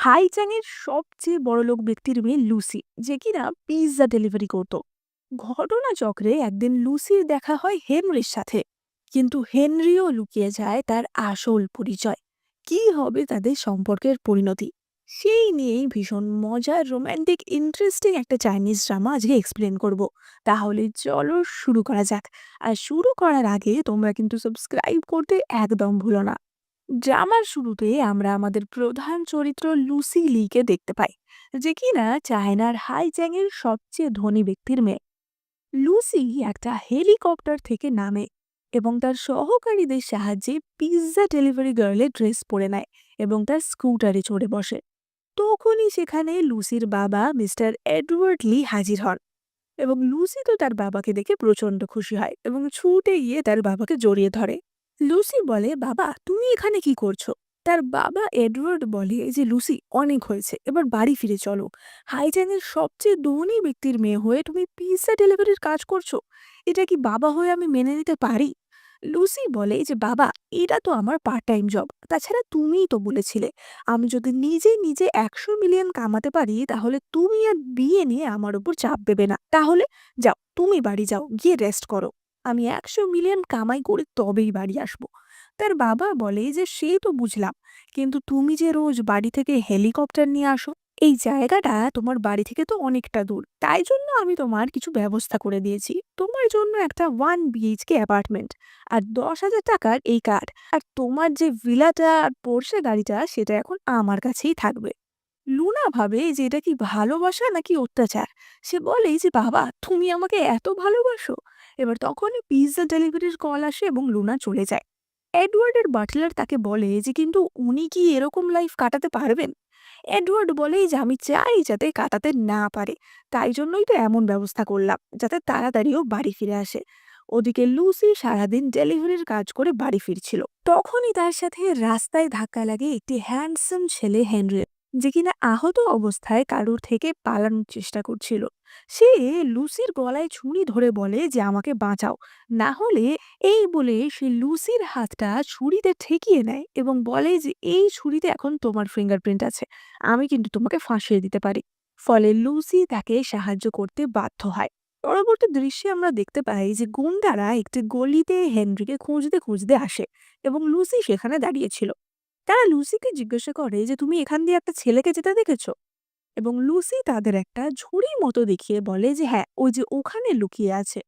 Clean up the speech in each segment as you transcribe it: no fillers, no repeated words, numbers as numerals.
হাইজ্যাংয়ের সবচেয়ে বড়লোক ব্যক্তির মেয়ে লুসি, যে কিনা পিৎজা ডেলিভারি করত। ঘটনাচক্রে একদিন লুসির দেখা হয় হেনরির সাথে, কিন্তু হেনরিও লুকিয়ে যায় তার আসল পরিচয়। কি হবে তাদের সম্পর্কের পরিণতি, সেই নিয়েই ভীষণ মজার, রোমান্টিক, ইন্টারেস্টিং একটা চাইনিজ ড্রামা আজকে এক্সপ্লেন করব। তাহলে চলো শুরু করা যাক। আর শুরু করার আগে তোমরা কিন্তু সাবস্ক্রাইব করতে একদম ভুলো না। ড্রামার শুরুতে আমরা আমাদের প্রধান চরিত্র লুসি লিকে দেখতে পাই, যে কিনা চায়নার হাইজ্যাং এর সবচেয়ে ধনী ব্যক্তির মেয়ে। লুসি একটা হেলিকপ্টার থেকে নামে এবং তার সহকারীদের সাহায্যে পিৎজা ডেলিভারি গার্লের ড্রেস পরে নেয় এবং তার স্কুটারে চড়ে বসে। তখনই সেখানে লুসির বাবা মিস্টার এডওয়ার্ড লি হাজির হন, এবং লুসি তো তার বাবাকে দেখে প্রচন্ড খুশি হয় এবং ছুটে গিয়ে তার বাবাকে জড়িয়ে ধরে। লুসি বলে, বাবা তুমি এখানে কি করছো? তার বাবা এডওয়ার্ড বলে যে, লুসি অনেক হয়েছে, এবার বাড়ি ফিরে চলো। হাইজ্যাংয়ের সবচেয়ে ধনী ব্যক্তির মেয়ে হয়ে তুমি পিৎজা ডেলিভারির কাজ করছো, এটা কি বাবা হয়ে আমি মেনে নিতে পারি? লুসি বলে যে, বাবা এটা তো আমার পার্ট টাইম জব, তাছাড়া তুমিই তো বলেছিলে আমি যদি নিজে নিজে 100 মিলিয়ন কামাতে পারি তাহলে তুমি আর বিয়ে নিয়ে আমার উপর চাপ দেবে না। তাহলে যাও, তুমি বাড়ি যাও, গিয়ে রেস্ট করো। আমি 100 মিলিয়ন কামাই করে তবেই বাড়ি আসবো। তার বাবা বলে যে, সে তো বুঝলাম, কিন্তু তুমি যে রোজ বাড়ি থেকে হেলিকপ্টার নিয়ে আসো, এই জায়গাটা তোমার বাড়ি থেকে তো অনেকটা দূর, তাই জন্য আমি তোমার কিছু ব্যবস্থা করে দিয়েছি। তোমার জন্য একটা 1 BHK অ্যাপার্টমেন্ট আর 10,000 টাকার এই কার্ড, আর তোমার যে ভিলাটা আর পোর্শে গাড়িটা সেটা এখন আমার কাছেই থাকবে। লুনা ভাবে যে এটা কি ভালোবাসা নাকি অত্যাচার। সে বলে যে, বাবা তুমি আমাকে এত ভালোবাসো? এবার তখনই পিৎজা ডেলিভারির কল আসে এবং লুনা চলে যায়। এডওয়ার্ডের বাটলার তাকে বলে যে, কিন্তু উনি কি এরকম লাইফ কাটাতে পারবেন? এডওয়ার্ড বলে যে, আমি চাই যাতে কাটাতে না পারে, তাই জন্যই তো এমন ব্যবস্থা করলাম যাতে তাড়াতাড়িও বাড়ি ফিরে আসে। ওদিকে লুসি সারাদিন ডেলিভারির কাজ করে বাড়ি ফিরছিল, তখনই তার সাথে রাস্তায় ধাক্কা লাগে একটি হ্যান্ডসাম ছেলে হেনরি, যে কিনা আহত অবস্থায় কারোর থেকে পালানোর চেষ্টা করছিল। সে লুসির গলায় ছুরি ধরে বলে যে, আমাকে বাঁচাও, না হলে। এই বলে সে লুসির হাতটা ছুরিতে ঠেকিয়ে নেয় এবং বলে যে, এই ছুরিতে এখন তোমার ফিঙ্গারপ্রিন্ট আছে, আমি কিন্তু তোমাকে ফাঁসিয়ে দিতে পারি। ফলে লুসি তাকে সাহায্য করতে বাধ্য হয়। পরবর্তী দৃশ্যে আমরা দেখতে পাই যে গুন্ডারা একটি গলিতে হেনরিকে খুঁজতে খুঁজতে আসে এবং লুসি সেখানে দাঁড়িয়েছিল। তারা লুসিকে জিজ্ঞাসা করে যে, তুমি এখান দিয়ে একটা ছেলেকে যেতে দেখেছো? এবং লুসি তাদের একটা ঝুড়ি মতো দেখিয়ে বলে যে, হ্যাঁ, ওই যে ওখানে লুকিয়ে আছে।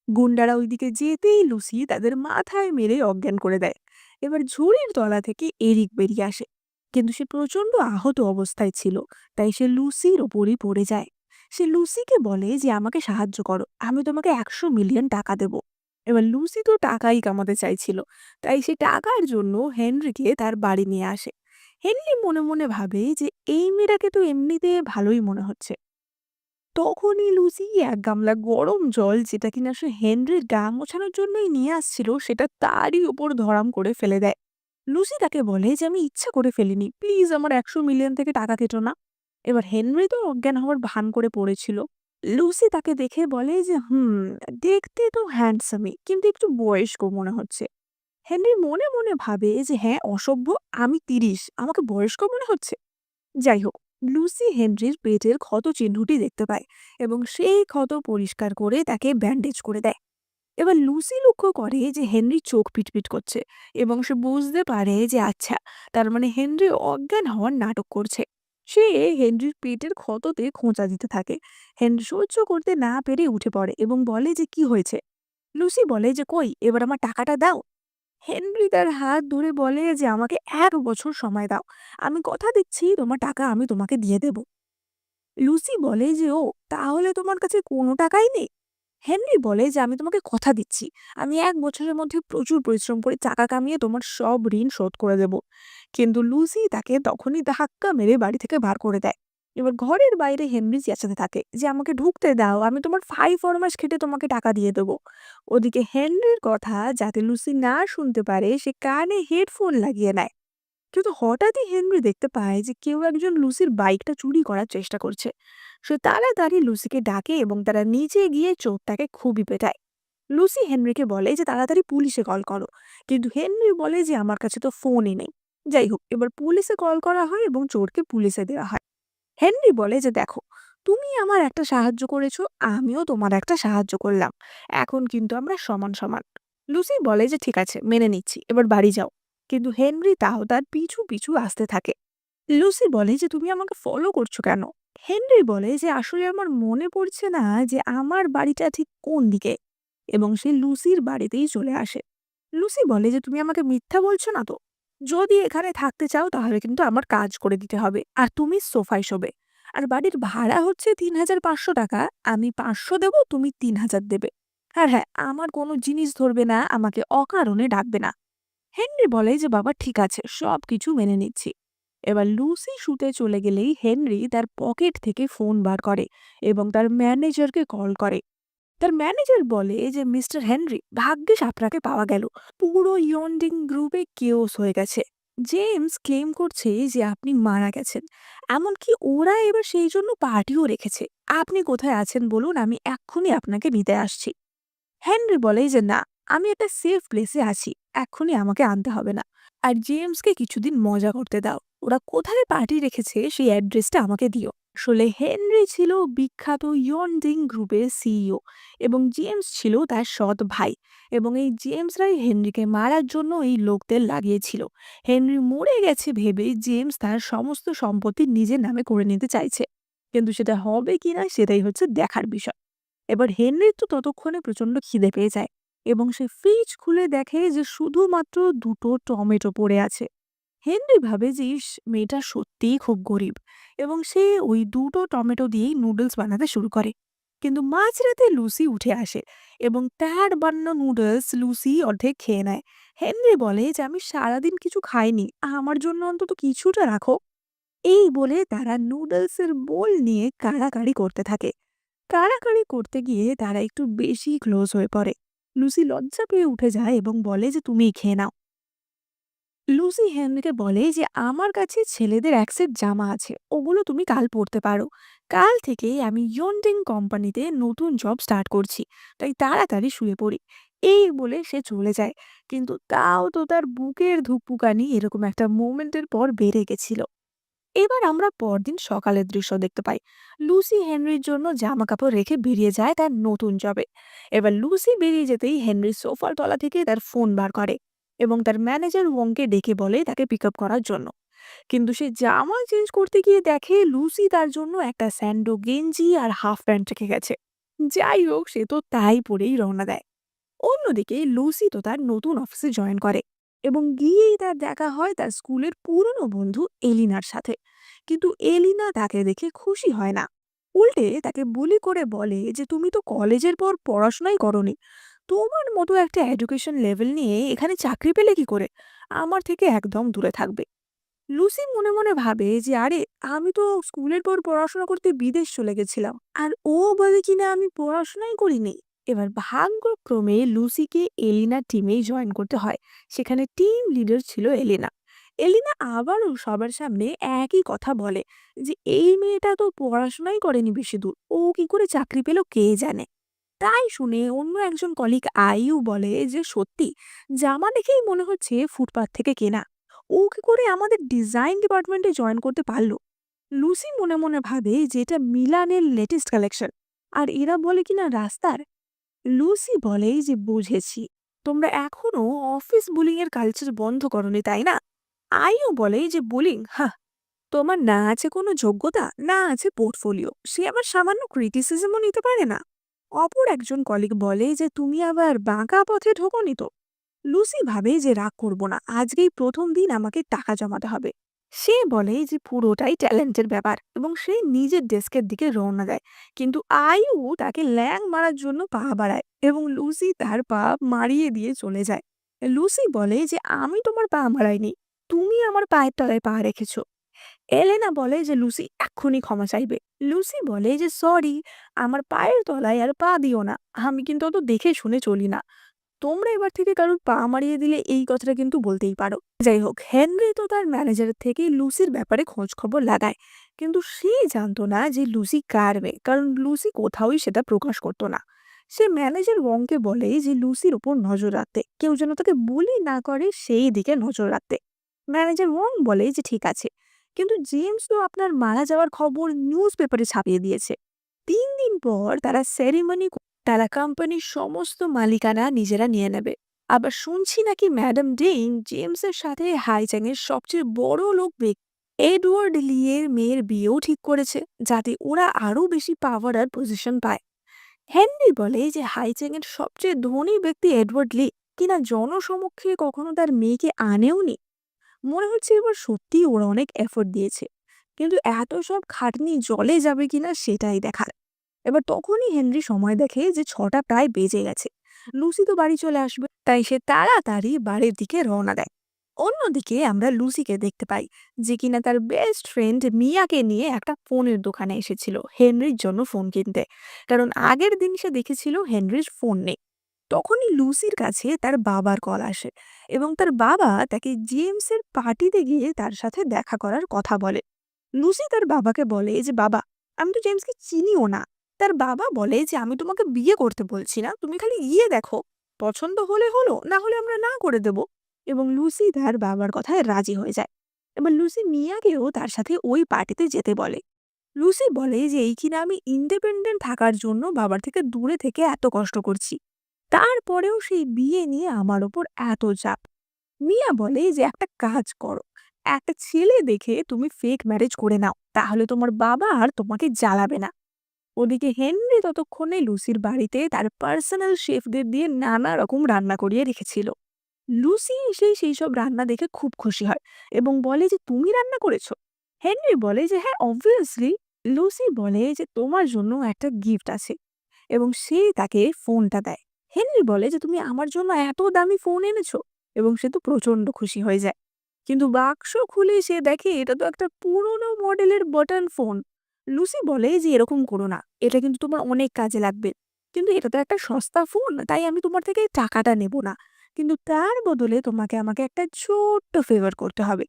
গুন্ডারা ওইদিকে যেতেই লুসি তাদের মাথায় মেরে অজ্ঞান করে দেয়। এবার ঝুড়ির তলা থেকে এরিক বেরিয়ে আসে, কিন্তু সে প্রচন্ড আহত অবস্থায় ছিল, তাই সে লুসির ওপরই পড়ে যায়। সে লুসিকে বলে যে, আমাকে সাহায্য করো, আমি তোমাকে 100 মিলিয়ন টাকা দেব। এবার লুসি তো টাকাই কামাতে চাইছিল, তাই সে টাকার জন্য হেনরিকে তার বাড়ি নিয়ে আসে। হেনরি মনে মনে ভাবে যে, এই মেয়েটাকে তো এমনিতে ভালোই মনে হচ্ছে। তখনই লুসি এক গামলা গরম জল, যেটা কিনা সে হেনরির গা মোছানোর জন্যই নিয়ে আসছিল, সেটা তারই উপর ধরাম করে ফেলে দেয়। লুসি তাকে বলে যে, আমি ইচ্ছা করে ফেলিনি, প্লিজ আমার 100 মিলিয়ন থেকে টাকা কেটো না। এবার হেনরি তো অজ্ঞান হওয়ার ভান করে পড়েছিল। লুসি তাকে দেখে বলে যে, দেখতে তো হ্যান্ডসামই, কিন্তু একটু বয়স্ক মনে হচ্ছে। হেনরি মনে মনে ভাবে যে, হ্যাঁ অসভ্য, আমি 30, আমাকে বয়স্ক মনে হচ্ছে? যাই হোক, লুসি হেনরির পেটের ক্ষত চিহ্নটি দেখতে পায় এবং সেই ক্ষত পরিষ্কার করে তাকে ব্যান্ডেজ করে দেয়। এবার লুসি লক্ষ্য করে যে হেনরি চোখ পিটপিট করছে এবং সে বুঝতে পারে যে, আচ্ছা, তার মানে হেনরি অজ্ঞান হওয়ার নাটক করছে। সে হেনরির পেটের ক্ষততে খোঁচা দিতে থাকে। হেনরি সহ্য করতে না পেরে উঠে পড়ে এবং বলে যে, কি হয়েছে? লুসি বলে যে, কই, এবার আমার টাকাটা দাও। হেনরি তার হাত ধরে বলে যে, আমাকে 1 বছর সময় দাও, আমি কথা দিচ্ছি তোমার টাকা আমি তোমাকে দিয়ে দেব। লুসি বলে যে, ও তাহলে তোমার কাছে কোনো টাকাই নেই? হেনরি বলে যে, আমি তোমাকে কথা দিচ্ছি, আমি 1 বছরের মধ্যে প্রচুর পরিশ্রম করে টাকা কামিয়ে তোমার সব ঋণ শোধ করে দেব। কিন্তু লুসি তাকে তখনই ধাক্কা মেরে বাড়ি থেকে বার করে দেয়। এবার ঘরের বাইরে হেনরি চেঁচাতে থাকে যে, আমাকে ঢুকতে দাও, আমি তোমার 5 ফরমাস খেটে তোমাকে টাকা দিয়ে দেবো। ওদিকে হেনরির কথা যাতে লুসি না শুনতে পারে, সে কানে হেডফোন লাগিয়ে নেয়। কিন্তু হঠাৎই হেনরি দেখতে পায় যে কেউ একজন লুসির বাইকটা চুরি করার চেষ্টা করছে। সে তাড়াতাড়ি লুসিকে ডাকে এবং তারা নিচে গিয়ে চোরটাকে খুবই পেটায়। লুসি হেনরিকে বলে যে, তাড়াতাড়ি পুলিশে কল করো, কিন্তু হেনরি বলে যে, আমার কাছে তো ফোনই নেই। যাই হোক, এবার পুলিশে কল করা হয় এবং চোরকে পুলিশে দেওয়া হয়। হেনরি বলে যে দেখো, তুমি আমার একটা সাহায্য করেছো, আমিও তোমার একটা সাহায্য করলাম, এখন কিন্তু আমরা সমান সমান। লুসি বলে যে ঠিক আছে, মেনে নিচ্ছি, এবার বাড়ি যাও। কিন্তু হেনরি তাও তার পিছু পিছু আসতে থাকে। লুসি বলে যে তুমি আমাকে ফলো করছো কেন? হেনরি বলে যে আসলে আমার মনে পড়ছে না যে আমার বাড়িটা ঠিক কোন দিকে, এবং সে লুসির বাড়িতেই চলে আসে। লুসি বলে যে তুমি আমাকে মিথ্যা বলছো না তো? যদি এখানে থাকতে চাও তাহলে কিন্তু আমার কাজ করে দিতে হবে, আর তুমি সোফায় শোবে। আর বাড়ির ভাড়া হচ্ছে ৩,৫০০ টাকা। আমি ৫০০ দেবো, তুমি ৩,০০০ দেবে। আর হ্যাঁ, আমার কোনো জিনিস ধরবে না, আমাকে অকারণে ডাকবে না। হেনরি বলে যে বাবা ঠিক আছে, সবকিছু মেনে নিচ্ছি। এবার লুসি শুতে চলে গেলেই হেনরি তার পকেট থেকে ফোন বার করে এবং তার ম্যানেজারকে কল করে। তার ম্যানেজার বলে যে মিস্টার হেনরি, ভাগ্যিস আপনাকে পাওয়া গেল। পুরো ইয়ন্ডিং গ্রুপে কেওস হয়ে গেছে। জেমস ক্লেম করছে যে আপনি মারা গেছেন। এমনকি ওরা এবার সেই জন্য পার্টিও রেখেছে। আপনি কোথায় আছেন বলুন, আমি এক্ষুনি আপনাকে নিতে আসছি। হেনরি বলে যে না, আমি একটা সেফ প্লেসে আছি, এক্ষুনি আমাকে আনতে হবে না। আর জেমসকে কিছুদিন মজা করতে দাও, ওরা কোথায় পার্টি রেখেছে সেই অ্যাড্রেসটা আমাকে দিও। আসলে হেনরি ছিল বিখ্যাত ইয়ন্ডিং গ্রুপের সিইও, এবং জেমস ছিল তার সৎ ভাই। এবং এই জেমসরাই হেনরিকে মারার জন্য এই লোকদের লাগিয়েছিল। হেনরি মরে গেছে ভেবে জেমস তার সমস্ত সম্পত্তি নিজের নামে করে নিতে চাইছে, কিন্তু সেটা হবে কিনা সেটাই হচ্ছে দেখার বিষয়। এবার হেনরির তো ততক্ষণে প্রচন্ড খিদে পেয়ে যায়, এবং সে ফ্রিজ খুলে দেখে যে শুধুমাত্র দুটো টমেটো পড়ে আছে। হেনরি ভাবে যে ইস, মেয়েটা সত্যিই খুব গরিব, এবং সে ওই দুটো টমেটো দিয়েই নুডলস বানাতে শুরু করে। কিন্তু মাঝরাতে লুসি উঠে আসে এবং তার বানানো নুডলস লুসি অর্ধেক খেয়ে নেয়। হেনরি বলে যে আমি সারাদিন কিছু খাইনি, আমার জন্য অন্তত কিছুটা রাখো। এই বলে তারা নুডলসের বোল নিয়ে কাড়াকাড়ি করতে থাকে। কাড়াকাড়ি করতে গিয়ে তারা একটু বেশি ক্লোজ হয়ে পড়ে। লুসি লজ্জা পেয়ে উঠে যায় এবং বলে যে তুমিই খেয়ে নাও। লুসি হেনরিকে বলে যে আমার কাছে ছেলেদের এক সেট জামা আছে, ওগুলো তুমি কাল পরতে পারো। কাল থেকে আমি ইয়ন্ডিং কোম্পানিতে নতুন জব স্টার্ট করছি, তাই তাড়াতাড়ি শুয়ে পড়ি। এই বলে সে চলে যায়। কিন্তু তাও তো তার বুকের ধুকপুকানি এরকম একটা মোমেন্টের পর বেড়ে গেছিল। এবার আমরা পরদিন সকালের দৃশ্য দেখতে পাই। লুসি হেনরির জন্য জামা কাপড় রেখে বেরিয়ে যায় তার নতুন জবে। এবার লুসি বেরিয়ে যেতেই হেনরি সোফার তলা থেকে তার ফোন বার করে এবং তার ম্যানেজার ওংকে ডেকে বলে তাকে পিক আপ করার জন্য। কিন্তু সে জামা চেঞ্জ করতে গিয়ে দেখে লুসি তার জন্য একটা স্যান্ডো গেঞ্জি আর হাফ প্যান্ট রেখে গেছে। যাই হোক, সে তো তাই পরেই রওনা দেয়। অন্যদিকে লুসি তো তার নতুন অফিসে জয়েন করে এবং গিয়েই তার দেখা হয় তার স্কুলের পুরনো বন্ধু এলিনার সাথে। কিন্তু এলিনা তাকে দেখে খুশি হয় না, উল্টে তাকে বুলি করে বলে যে তুমি তো কলেজের পর পড়াশোনাই করনি, তোমার মতো একটা এডুকেশন লেভেল নিয়ে এখানে চাকরি পেলে কি করে, আমার থেকে একদম দূরে থাকবে। লুসি মনে মনে ভাবে যে আরে, আমি তো স্কুলের পর পড়াশোনা করতে বিদেশ চলে গেছিলাম, আর ও বলে কিনা আমি পড়াশোনাই করিনি। এবার ভাগ্যক্রমে লুসিকে এলিনা টিমেই জয়েন করতে হয়। সেখানে টিম লিডার ছিল এলিনা। এলিনা আবারও সবার সামনে একই কথা বলে যে এই মেয়েটা তো পড়াশোনাই করেনি বেশি দূর, ও কি করে চাকরি পেল কে জানে। তাই শুনে অন্য একজন কলিগ আইউ বলে যে সত্যি, জামা দেখেই মনে হচ্ছে ফুটপাত থেকে কেনা, ও কি করে আমাদের ডিজাইন ডিপার্টমেন্টে জয়েন করতে পারলো। লুসি মনে মনে ভাবে যে এটা মিলানের লেটেস্ট কালেকশন, আর এরা বলে কিনা রাস্তার। লুসি বলে যে বুঝেছি, তোমরা এখনো অফিস বুলিং এর কালচার বন্ধ করনি তাই না। আইও বলে যে বুলিং, হ্যাঁ, তোমার না আছে কোনো যোগ্যতা, না আছে পোর্টফোলিও, সে আবার সামান্য ক্রিটিসিজমও নিতে পারে না। অপর একজন কলিগ বলে যে তুমি আবার বাঁকা পথে ঢোকনি তো। লুসি ভাবে যে রাগ করব না, আজকেই প্রথম দিন আমাকে টাকা জমাতে হবে। সে বলে যে পুরোটাই ট্যালেন্টের ব্যাপার এবং সে নিজের ডেস্কের দিকে রওনা দেয়। কিন্তু আয়ু তাকে ল্যাং মারার জন্য পা বাড়ায় এবং লুসি তার পা মারিয়ে দিয়ে চলে যায়। লুসি বলে যে আমি তোমার পা মারাইনি, তুমি আমার পায়ের তলায় পা রেখেছো। এলেনা বলে যে লুসি এক্ষুনি ক্ষমা চাইবে। লুসি বলে যে সরি, আমার পায়ের তলায় আর পা দিও না, আমি কিন্তু অত দেখে শুনে চলি না। তোমরা এবার থেকে কারোর পা মারিয়ে দিলে এই কথাটা কিন্তু বলতেই পারো। যাই হোক, হেনরি তো তার ম্যানেজারের থেকে লুসির ব্যাপারে খোঁজ খবর লাগায়, কিন্তু সে জানতো না যে লুসি কার মেয়ে, কারণ লুসি কোথাওই সেটা প্রকাশ করতো না। সে ম্যানেজার ওংকে বলে যে লুসির উপর নজর রাখতে, কেউ যেন তাকে বুলি না করে সেই দিকে নজর রাখতে। ম্যানেজার ওয়াং বলে যে ঠিক আছে, কিন্তু জেমস তো আপনার মারা যাওয়ার খবর নিউজ পেপারে ছাপিয়ে দিয়েছে। 3 দিন পর তারা সেরিমনি, তারা কোম্পানির সমস্ত মালিকানা নিজেরা নিয়ে নেবে। আবার শুনছি নাকি ম্যাডাম ডেইন জেমসের সাথে হাইজ্যাংয়ের সবচেয়ে বড় লোক এডওয়ার্ড লিয়ের মেয়ের বিয়েও ঠিক করেছে, যাতে ওরা আরো বেশি পাওয়ার আর পজিশন পায়। হেনরি বলে যে হাইজ্যাংয়ের সবচেয়ে ধনী ব্যক্তি এডওয়ার্ড লি কিনা জনসমক্ষে কখনো তার মেয়েকে আনেওনি। মনে হচ্ছে এবার সত্যিই ওরা অনেক এফোর্ট দিয়েছে, কিন্তু এত সব খাটনি জলে যাবে কিনা সেটাই দেখার। এবার তখনই হেনরি সময় দেখে যে 6টা প্রায় বেজে গেছে, লুসি তো বাড়ি চলে আসবে, তাই সে তাড়াতাড়ি বাড়ির দিকে রওনা দেয়। অন্যদিকে আমরা লুসিকে দেখতে পাই, যে কিনা তার বেস্ট ফ্রেন্ড মিয়াকে নিয়ে একটা ফোনের দোকানে এসেছিল হেনরির জন্য ফোন কিনতে, কারণ আগের দিন সে দেখেছিল হেনরির ফোন নেই। তখনই লুসির কাছে তার বাবার কল আসে, এবং তার বাবা তাকে জেমসের পার্টিতে গিয়ে তার সাথে দেখা করার কথা বলে। লুসি তার বাবাকে বলে যে বাবা, আমি তো জেমসকে চিনিও না। তার বাবা বলে যে আমি তোমাকে বিয়ে করতে বলছি না, তুমি খালি গিয়ে দেখো, পছন্দ হলে হলো, না হলে আমরা না করে দেব। এবং লুসি তার বাবার কথায় রাজি হয়ে যায়। এবার লুসি মিয়াকেও তার সাথে ওই পার্টিতে যেতে বলে। লুসি বলে যে এই কিনা আমি ইন্ডিপেন্ডেন্ট থাকার জন্য বাবার থেকে দূরে থেকে এত কষ্ট করছি, তারপরেও সেই বিয়ে নিয়ে আমার ওপর এত চাপ। মিয়া বলে যে একটা কাজ করো, একটা ছেলে দেখে তুমি ফেক ম্যারেজ করে নাও, তাহলে তোমার বাবা আর তোমাকে জ্বালাবে না। ওদিকে হেনরি ততক্ষণে লুসির বাড়িতে তার পার্সোনাল শেফদের দিয়ে নানা রকম রান্না করিয়ে রেখেছিল। লুসি এসে সেই সব রান্না দেখে খুব খুশি হয় এবং বলে যে তুমি রান্না করেছো। হেনরি বলে যে হ্যাঁ অবভিয়াসলি। লুসি বলে যে তোমার জন্য একটা গিফট আছে, এবং সে তাকে ফোনটা দেয়। হেনরি বলে যে তুমি আমার জন্য এত দামি ফোন এনেছো, এবং সে তো প্রচন্ড খুশি হয়ে যায়। কিন্তু বাক্স খুলে সে দেখে এটা তো একটা পুরোনো মডেলের বাটন ফোন। লুসি বলে যে এরকম করো না, এটা কিন্তু তোমার অনেক কাজে লাগবে, কিন্তু এটা তো একটা সস্তা ফোন, তাই আমি তোমার থেকে এই টাকাটা নেব না, কিন্তু তার বদলে তোমাকে আমাকে একটা ছোট্ট ফেভার করতে হবে।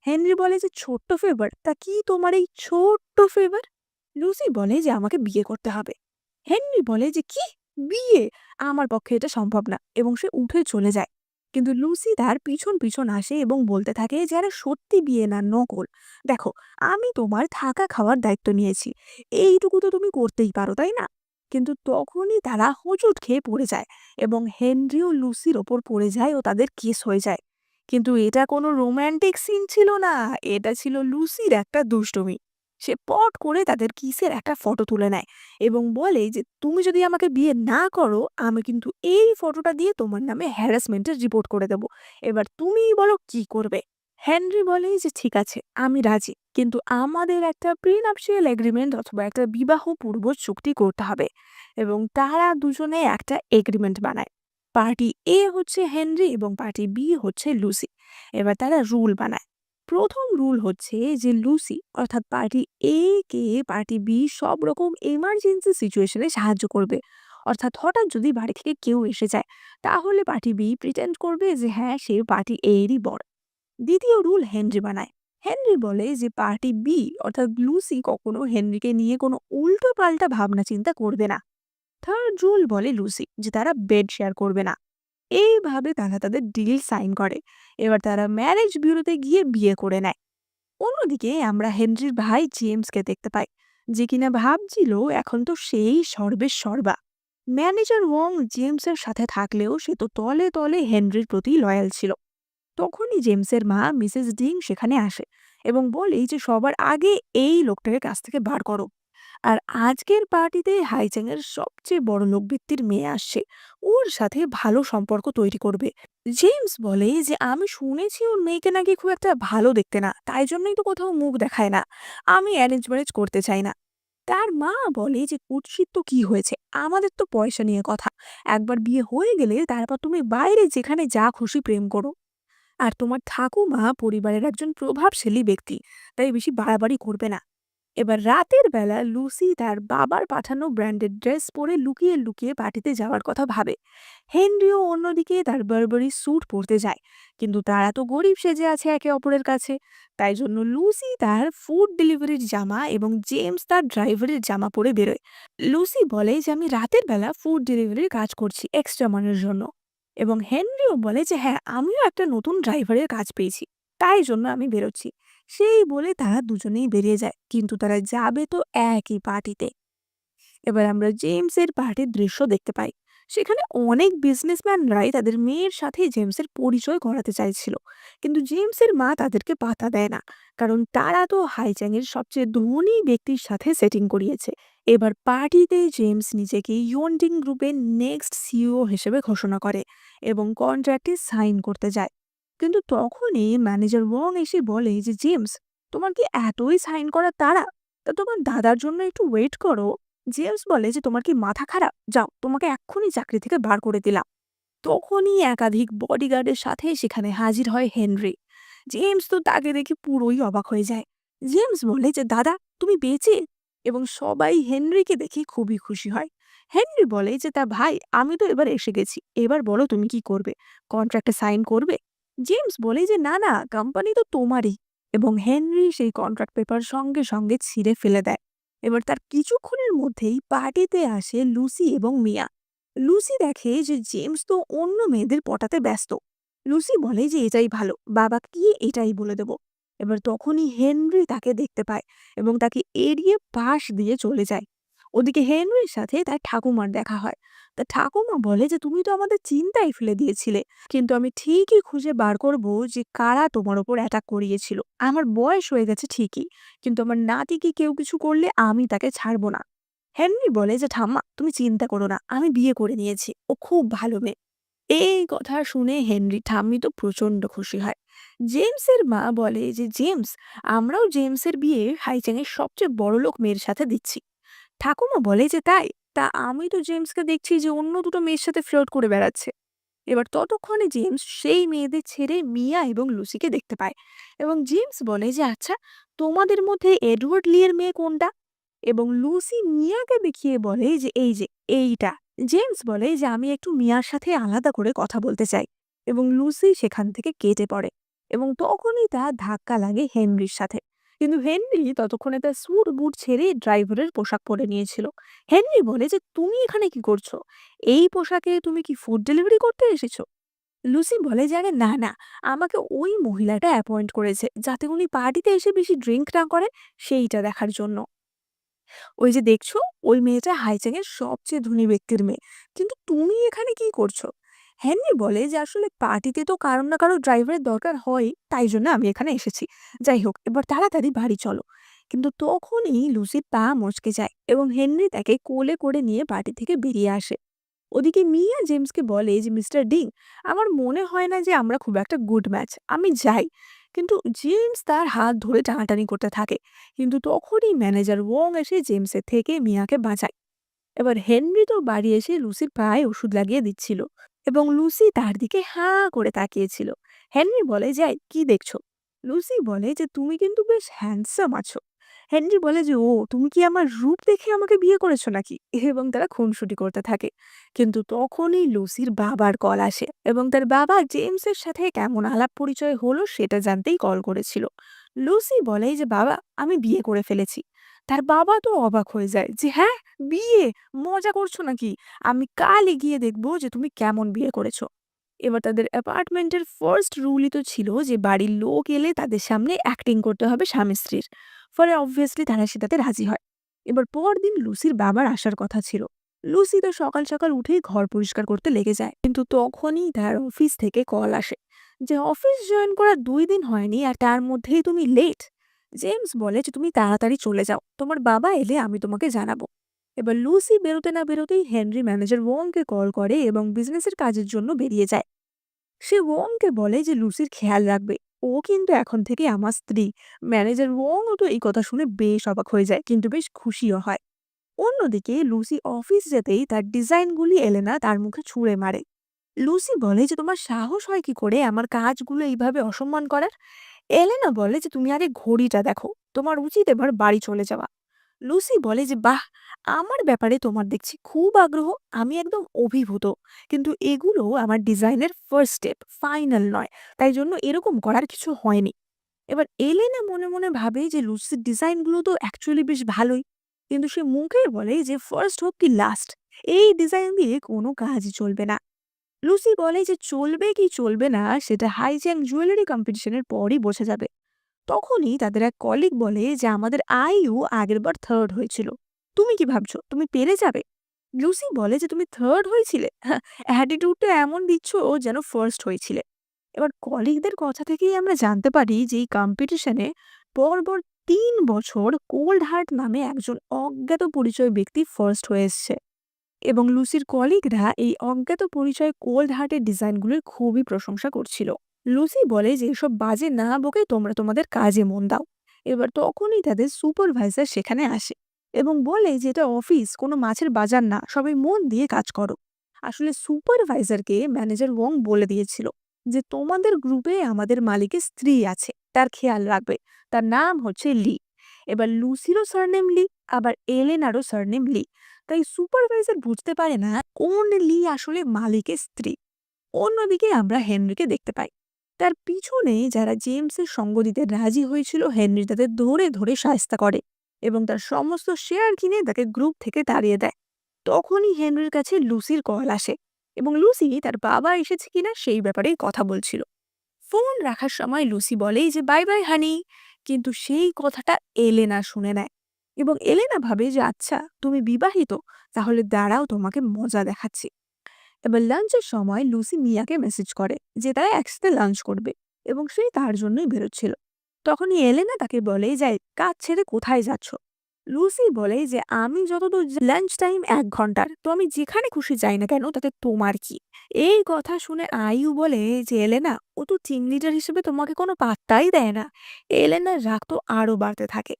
হেনরি বলে যে ছোট্ট ফেভার, তা কি তোমার এই ছোট্ট ফেভার? লুসি বলে যে আমাকে বিয়ে করতে হবে। হেনরি বলে যে কি, বিয়ে? আমার পক্ষে এটা সম্ভব না, এবং সে উঠে চলে যায়। কিন্তু লুসি তার পিছন পিছন আসে এবং বলতে থাকে যে আরে সত্যি বিয়ে না, নকল। দেখো, আমি তোমার থাকা খাওয়ার দায়িত্ব নিয়েছি, এইটুকু তো তুমি করতেই পারো, তাই না? কিন্তু তখনই তারা হোঁচট খেয়ে পড়ে যায়, এবং হেনরিও লুসির ওপর পড়ে যায় ও তাদের কিস হয়ে যায়। কিন্তু এটা কোনো রোমান্টিক সিন ছিল না, এটা ছিল লুসির একটা দুষ্টুমি। সে পট করে তাদের কিসের একটা ফটো তুলে নেয় এবং বলে যে তুমি যদি আমাকে বিয়ে না করো, আমি কিন্তু এই ফটোটা দিয়ে তোমার নামে হ্যারাসমেন্টের রিপোর্ট করে দেব। এবার তুমিই বলো কি করবে। হেনরি বলে যে ঠিক আছে, আমি রাজি, কিন্তু আমাদের একটা প্রিনাপশিয়াল এগ্রিমেন্ট অথবা একটা বিবাহ পূর্ব চুক্তি করতে হবে। এবং তারা দুজনে একটা এগ্রিমেন্ট বানায়। পার্টি এ হচ্ছে হেনরি এবং পার্টি বি হচ্ছে লুসি। এবার তারা রুল বানায়। প্রথম রুল হচ্ছে যে লুসি অর্থাৎ পার্টি এ কে পার্টি বি সব রকম এমার্জেন্সি সিচুয়েশনে সাহায্য করবে। অর্থাৎ হঠাৎ যদি বাড়ি থেকে কেউ এসে যায়, তাহলে পার্টি বি প্রিটেন্ড করবে যে হ্যাঁ সে পার্টি এরই বর। দ্বিতীয় রুল হেনরি বানায়। হেনরি বলে যে পার্টি বি অর্থাৎ লুসি কখনো হেনরিকে নিয়ে কোনো উল্টো পাল্টা ভাবনা চিন্তা করবে না। থার্ড রুল বলে লুসি যে তারা বেড শেয়ার করবে না। এইভাবে তারা তাদের ডিল সাইন করে। এবার তারা ম্যারেজ ব্যুরোতে গিয়ে বিয়ে করে নেয়। অন্যদিকে আমরা হেনরির ভাই জেমসকে দেখতে পাই, যে কিনা ভাবছিল এখন তো সেই সর্বের সর্বা। ম্যানেজার ওয়ং জেমসের সাথে থাকলেও সে তো তলে তলে হেনরির প্রতি লয়াল ছিল। তখনই জেমসের মা মিসেস ডিং সেখানে আসে এবং বলে যে সবার আগে এই লোকটাকে কাছ থেকে বার করো। আর আজকের পার্টিতে হাইজ্যাং এর সবচেয়ে বড় লোক ব্যক্তির মেয়ে আসছে, ওর সাথে ভালো সম্পর্ক তৈরি করবে। জেমস বলে যে আমি শুনেছি ওর মেয়েকে নাকি খুব একটা ভালো দেখতে না, তাই জন্যই তো কোথাও মুখ দেখায় না। আমি অ্যারেঞ্জ ম্যারেজ করতে চাই না। তার মা বলে যে কুৎসিত তো কি হয়েছে, আমাদের তো পয়সা নিয়ে কথা। একবার বিয়ে হয়ে গেলে তারপর তুমি বাইরে যেখানে যা খুশি প্রেম করো। আর তোমার ঠাকুমা পরিবারের একজন প্রভাবশালী ব্যক্তি, তাই বেশি বাড়াবাড়ি করবে না। এবার রাতের বেলা লুসি তার বাবার পাঠানো ব্র্যান্ডেড ড্রেস পরে লুকিয়ে লুকিয়ে পার্টিতে যাওয়ার কথা ভাবে। হেনরিও অন্যদিকে তার বারবারি স্যুট পরতে যায়, কিন্তু তারা তো গরিব সেজে আছে একে অপরের কাছে। তাই জন্য লুসি তার ফুড ডেলিভারির জামা এবং জেমস তার ড্রাইভারের জামা পরে বেরোয়। লুসি বলে যে আমি রাতের বেলা ফুড ডেলিভারির কাজ করছি এক্সট্রা মানের জন্য, এবং হেনরিও বলে যে হ্যাঁ আমিও একটা নতুন ড্রাইভারের কাজ পেয়েছি। তাই জন্য আমি বেরোচ্ছি। সেই বলে তারা দুজনেই বেরিয়ে যায়। কিন্তু তারা যাবে তো একই পার্টিতে। এবার আমরা জেমসের পার্টির দৃশ্য দেখতে পাই। সেখানে অনেক বিজনেসম্যানরাই তাদের মেয়ের সাথে জেমসের পরিচয় করাতে চাইছিল, কিন্তু জেমসের মা তাদেরকে পাত্তা দেয় না, কারণ তারা তো হাইজ্যাংয়ের সবচেয়ে ধনী ব্যক্তির সাথে সেটিং করিয়েছে। এবার পার্টিতে জেমস নিজেকে ইয়ন্ডিং গ্রুপের নেক্সট সিইও হিসেবে ঘোষণা করে এবং কন্ট্রাক্টে সাইন করতে যায়। কিন্তু তখনই ম্যানেজার ওয়ং এসে বলে যে, জেমস, তোমার কি এতই সাইন করার তাড়া? তা তোমার দাদার জন্য একটু ওয়েট করো। জেমস বলে যে, তোমার কি মাথা খারাপ? যাও, তোমাকে এক্ষুনি চাকরি থেকে বার করে দিলাম। তখনই একাধিক বডিগার্ডের সাথে সেখানে হাজির হয় হেনরি। জেমস তো তাকে দেখে পুরোই অবাক হয়ে যায়। জেমস বলে যে, দাদা, তুমি বেঁচে? এবং সবাই হেনরিকে দেখে খুবই খুশি হয়। হেনরি বলে যে, তা ভাই, আমি তো এবার এসে গেছি, এবার বলো তুমি কি করবে? কন্ট্রাক্টে সাইন করবে? জেমস বলে যে, না না, কোম্পানি তো তোমারই। এবং হেনরি সেই কন্ট্রাক্ট পেপার সঙ্গে সঙ্গে ছিঁড়ে ফেলে দেয়। এবার তার কিছুক্ষণের মধ্যেই পার্টিতে আসে লুসি এবং মিয়া। লুসি দেখে যে জেমস তো অন্য মেয়েদের পটাতে ব্যস্ত। লুসি বলে যে, এটাই ভালো, বাবাকে গিয়ে এটাই বলে দেব। এবার তখনই হেনরি তাকে দেখতে পায় এবং তাকে এড়িয়ে পাশ দিয়ে চলে যায়। ওদিকে হেনরির সাথে তার ঠাকুমার দেখা হয়। তা ঠাকুমা বলে যে, তুমি তো আমাদের চিন্তায় ফেলে দিয়েছিলে, কিন্তু আমি ঠিকই খুঁজে বার করব যে কারা তোমার ওপর অ্যাটাক করিয়েছিল। আমার বয়স হয়ে গেছে ঠিকই, কিন্তু আমার নাতিকে কেউ কিছু করলে আমি তাকে ছাড়বো না। হেনরি বলে যে, ঠাম্মা, তুমি চিন্তা করো না, আমি বিয়ে করে নিয়েছি, ও খুব ভালো মেয়ে। এই কথা শুনে হেনরি ঠাম্মি তো প্রচন্ড খুশি হয়। জেমসের মা বলে যে, জেমস, আমরাও জেমসের বিয়ে হাইজ্যাংয়ের সবচেয়ে বড়লোক মেয়ের সাথে দিচ্ছি। ঠাকুমা বলে যে, তাই? তা আমি তো জেমসকে দেখছি যে অন্য দুটো মেয়ের সাথে ফ্লার্ট করে বেড়াচ্ছে। এবার ততক্ষণে জেমস সেই মেয়েদের ছেড়ে মিয়া এবং লুসিকে দেখতে পায় এবং জেমস বলে যে, আচ্ছা, তোমাদের মধ্যে এডওয়ার্ড লি এর মেয়ে কোনটা? এবং লুসি মিয়াকে দেখিয়ে বলে যে, এই যে, এইটা। জেমস বলে যে, আমি একটু মিয়ার সাথে আলাদা করে কথা বলতে চাই। এবং লুসি সেখান থেকে কেটে পড়ে এবং তখনই তার ধাক্কা লাগে হেনরির সাথে। কিন্তু হেনরি ততক্ষণে তার স্যুট বুট ছেড়ে ড্রাইভারের পোশাক পরে নিয়েছিল। হেনরি বলে যে, তুমি এখানে কি করছো? এই পোশাকে তুমি কি ফুড ডেলিভারি করতে এসেছো? লুসি বলে যে, আরে না না, আমাকে ওই মহিলাটা অ্যাপয়েন্ট করেছে যাতে উনি পার্টিতে এসে বেশি ড্রিঙ্ক না করে, সেইটা দেখার জন্য। ওই যে দেখছো, ওই মেয়েটা হাইজ্যাং এর সবচেয়ে ধনী ব্যক্তির মেয়ে। কিন্তু তুমি এখানে কি করছো? হেনরি বলে যে, আসলে পার্টিতে তো কারো না কারো ড্রাইভারের দরকার হয়, তাই জন্য আমি এখানে এসেছি। যাই হোক, এবার তাড়াতাড়ি বাড়ি চলো। কিন্তু তখনই লুসির পা মচকে যায় এবং হেনরি তাকে কোলে করে নিয়ে পার্টি থেকে বেরিয়ে আসে। ওদিকে মিয়া জেমসকে বলে যে, মিস্টার ডিং, আমার মনে হয় না যে আমরা খুব একটা গুড ম্যাচ, আমি যাই। কিন্তু জেমস তার হাত ধরে টানাটানি করতে থাকে। কিন্তু তখনই ম্যানেজার ওয়ং এসে জেমসের থেকে মিয়াকে বাঁচায়। এবার হেনরি তো বাড়ি এসে লুসির পায়ে ওষুধ লাগিয়ে দিচ্ছিল এবং লুসি তার দিকে হাঁ করে তাকিয়েছিল। হেনরি বলে যে, "এই, কি দেখছো?" লুসি বলে যে, তুমি কিন্তু বেশ হ্যান্ডসাম আছো। হেনরি বলে যে, ও, তুমি কি আমার রূপ দেখে আমাকে বিয়ে করেছো নাকি? এবং তারা খুনসুটি করতে থাকে। কিন্তু তখনই লুসির বাবার কল আসে এবং তার বাবা জেমসের সাথে কেমন আলাপ পরিচয় হলো সেটা জানতেই কল করেছিল। লুসি বলে যে, বাবা, আমি বিয়ে করে ফেলেছি। তার বাবা তো অবাক হয়ে যায় যে, হ্যাঁ, বিয়ে? মজা করছো নাকি? আমি কালই গিয়ে দেখবো যে তুমি কেমন বিয়ে করেছো। এবার তাদের অ্যাপার্টমেন্টের ফার্স্ট রুলই তো ছিল যে বাড়ির লোক এলে তাদের সামনে অ্যাক্টিং করতে হবে স্বামী স্ত্রীর। ফলে অবভিয়াসলি তারা সেটাতে রাজি হয়। এবার পরদিন লুসির বাবার আসার কথা ছিল। লুসি তো সকাল সকাল উঠেই ঘর পরিষ্কার করতে লেগে যায়, কিন্তু তখনই তার অফিস থেকে কল আসে যে অফিস জয়েন করার 2 দিন হয়নি আর তার মধ্যেই তুমি লেট। জেমস বলে যে, তুমি তাড়াতাড়ি চলে যাও, তোমার বাবা এলে আমি তোমাকে জানাবো। এবার লুসি বেরোতে না বেরোতেই হেনরি ম্যানেজার ওয়ংকে কল করে এবং বিজনেসের কাজের জন্য বেরিয়ে যায়। সে ওয়ংকে বলে যে লুসির খেয়াল রাখবে, ও কিন্তু এখন থেকে আমার স্ত্রী। ম্যানেজার ওয়ংও তো এই কথা শুনে বেশ অবাক হয়ে যায়, কিন্তু বেশ খুশিও হয়। অন্যদিকে লুসি অফিস যেতেই তার ডিজাইনগুলি এলেনা তার মুখে ছুঁড়ে মারে। লুসি বলে যে, তোমার সাহস হয় কি করে আমার কাজগুলো এইভাবে অসম্মান করার? এলেনা বলে যে, তুমি আগে ঘড়িটা দেখো, তোমার উচিত এবার বাড়ি চলে যাওয়া। লুসি বলে যে, বাহ, আমার ব্যাপারে তোমার দেখছি খুব আগ্রহ, আমি একদম অভিভূত। কিন্তু এগুলো আমার ডিজাইনের ফার্স্ট স্টেপ, ফাইনাল নয়। তাই জন্য এরকম করার কিছু হয়নি। এবার এলেনা মনে মনে ভাবে যে লুসির ডিজাইনগুলো তো অ্যাকচুয়ালি বেশ ভালোই, কিন্তু সে মুখে বলে যে, ফার্স্ট হোক কি লাস্ট, এই ডিজাইন দিয়ে কোনো কাজই চলবে না। লুসি বলে যে চলবে কি চলবে না সেটা হাইজ্যাক জুয়েলারি কম্পিটিশনের পরই বোঝা যাবে। তখনই তাদের এক কলিগ বলে যে আমাদের আইইউ আগেরবার থার্ড হয়েছিল, তুমি কি ভাবছো তুমি পেরে যাবে? লুসি বলে যে তুমি থার্ড হয়েছিলে, অ্যাটিটিউডটা এমন দিচ্ছ যেন ফার্স্ট হয়েছিলে। এবার কলিগদের কথা থেকেই আমরা জানতে পারি যে এই কম্পিটিশনে পরপর 3 বছর কোল্ড হার্ট নামে একজন অজ্ঞাত পরিচয় ব্যক্তি ফার্স্ট হয়ে এসছে। এবং লুসির কলিগরা এই অজ্ঞাত পরিচয় কোল্ড হার্টের ডিজাইনগুলোর খুবই প্রশংসা করছিল। লুসি বলে যে এসব বাজে না বকে তোমরা তোমাদের কাজে মন দাও। এবার তখনই তাদের সুপারভাইজার সেখানে আসে এবং বলে যে এটা অফিস, কোনো মাছের বাজার না, সবাই মন দিয়ে কাজ করো। আসলে সুপারভাইজারকে ম্যানেজার ওয়ং বলে দিয়েছিল যে তোমাদের গ্রুপে আমাদের মালিকের স্ত্রী আছে, তার খেয়াল রাখবে, তার নাম হচ্ছে লি। এবার লুসিরও সারনেম লি, আবার এলেনারও সারনেম লি। তাই সুপারভাইজার বুঝতে পারে না কোন লি আসলে মালিকের স্ত্রী। অন্যদিকে আমরা হেনরিকে দেখতে পাই, তার পিছনে যারা জেমসের সঙ্গ দিতে রাজি হয়েছিল হেনরি তাদের ধরে ধরে সায়স্তা করে এবং তার সমস্ত শেয়ার কিনে তাকে গ্রুপ থেকে তাড়িয়ে দেয়। তখনই হেনরির কাছে লুসির কল আসে এবং লুসি তার বাবা এসেছে কিনা সেই ব্যাপারেই কথা বলছিল। ফোন রাখার সময় লুসি বলে যে বাই বাই হানি, কিন্তু সেই কথাটা এলেনা শুনে নেয় এবং এলেনা ভাবে যে আচ্ছা তুমি বিবাহিত, তাহলে দাঁড়াও তোমাকে মজা দেখাচ্ছি। এবার লাঞ্চের সময় লুসি মিয়াকে মেসেজ করে যে তারা একসাথে লাঞ্চ করবে এবং সে তার জন্যই বেরোচ্ছিল। তখনই এলেনা তাকে বলে যে কাজ ছেড়ে কোথায় যাচ্ছ? লুসি বলে যে আমি যতদূর লাঞ্চ টাইম 1 ঘন্টার, তো আমি যেখানে খুশি যাই না কেন তাতে তোমার কি? এই কথা শুনে আইউ বলে যে এলেনা ও তো টিম লিডার হিসেবে তোমাকে কোনো পাত্তাই দেয় না। এলেনার রাগ তো আরো বাড়তে থাকে।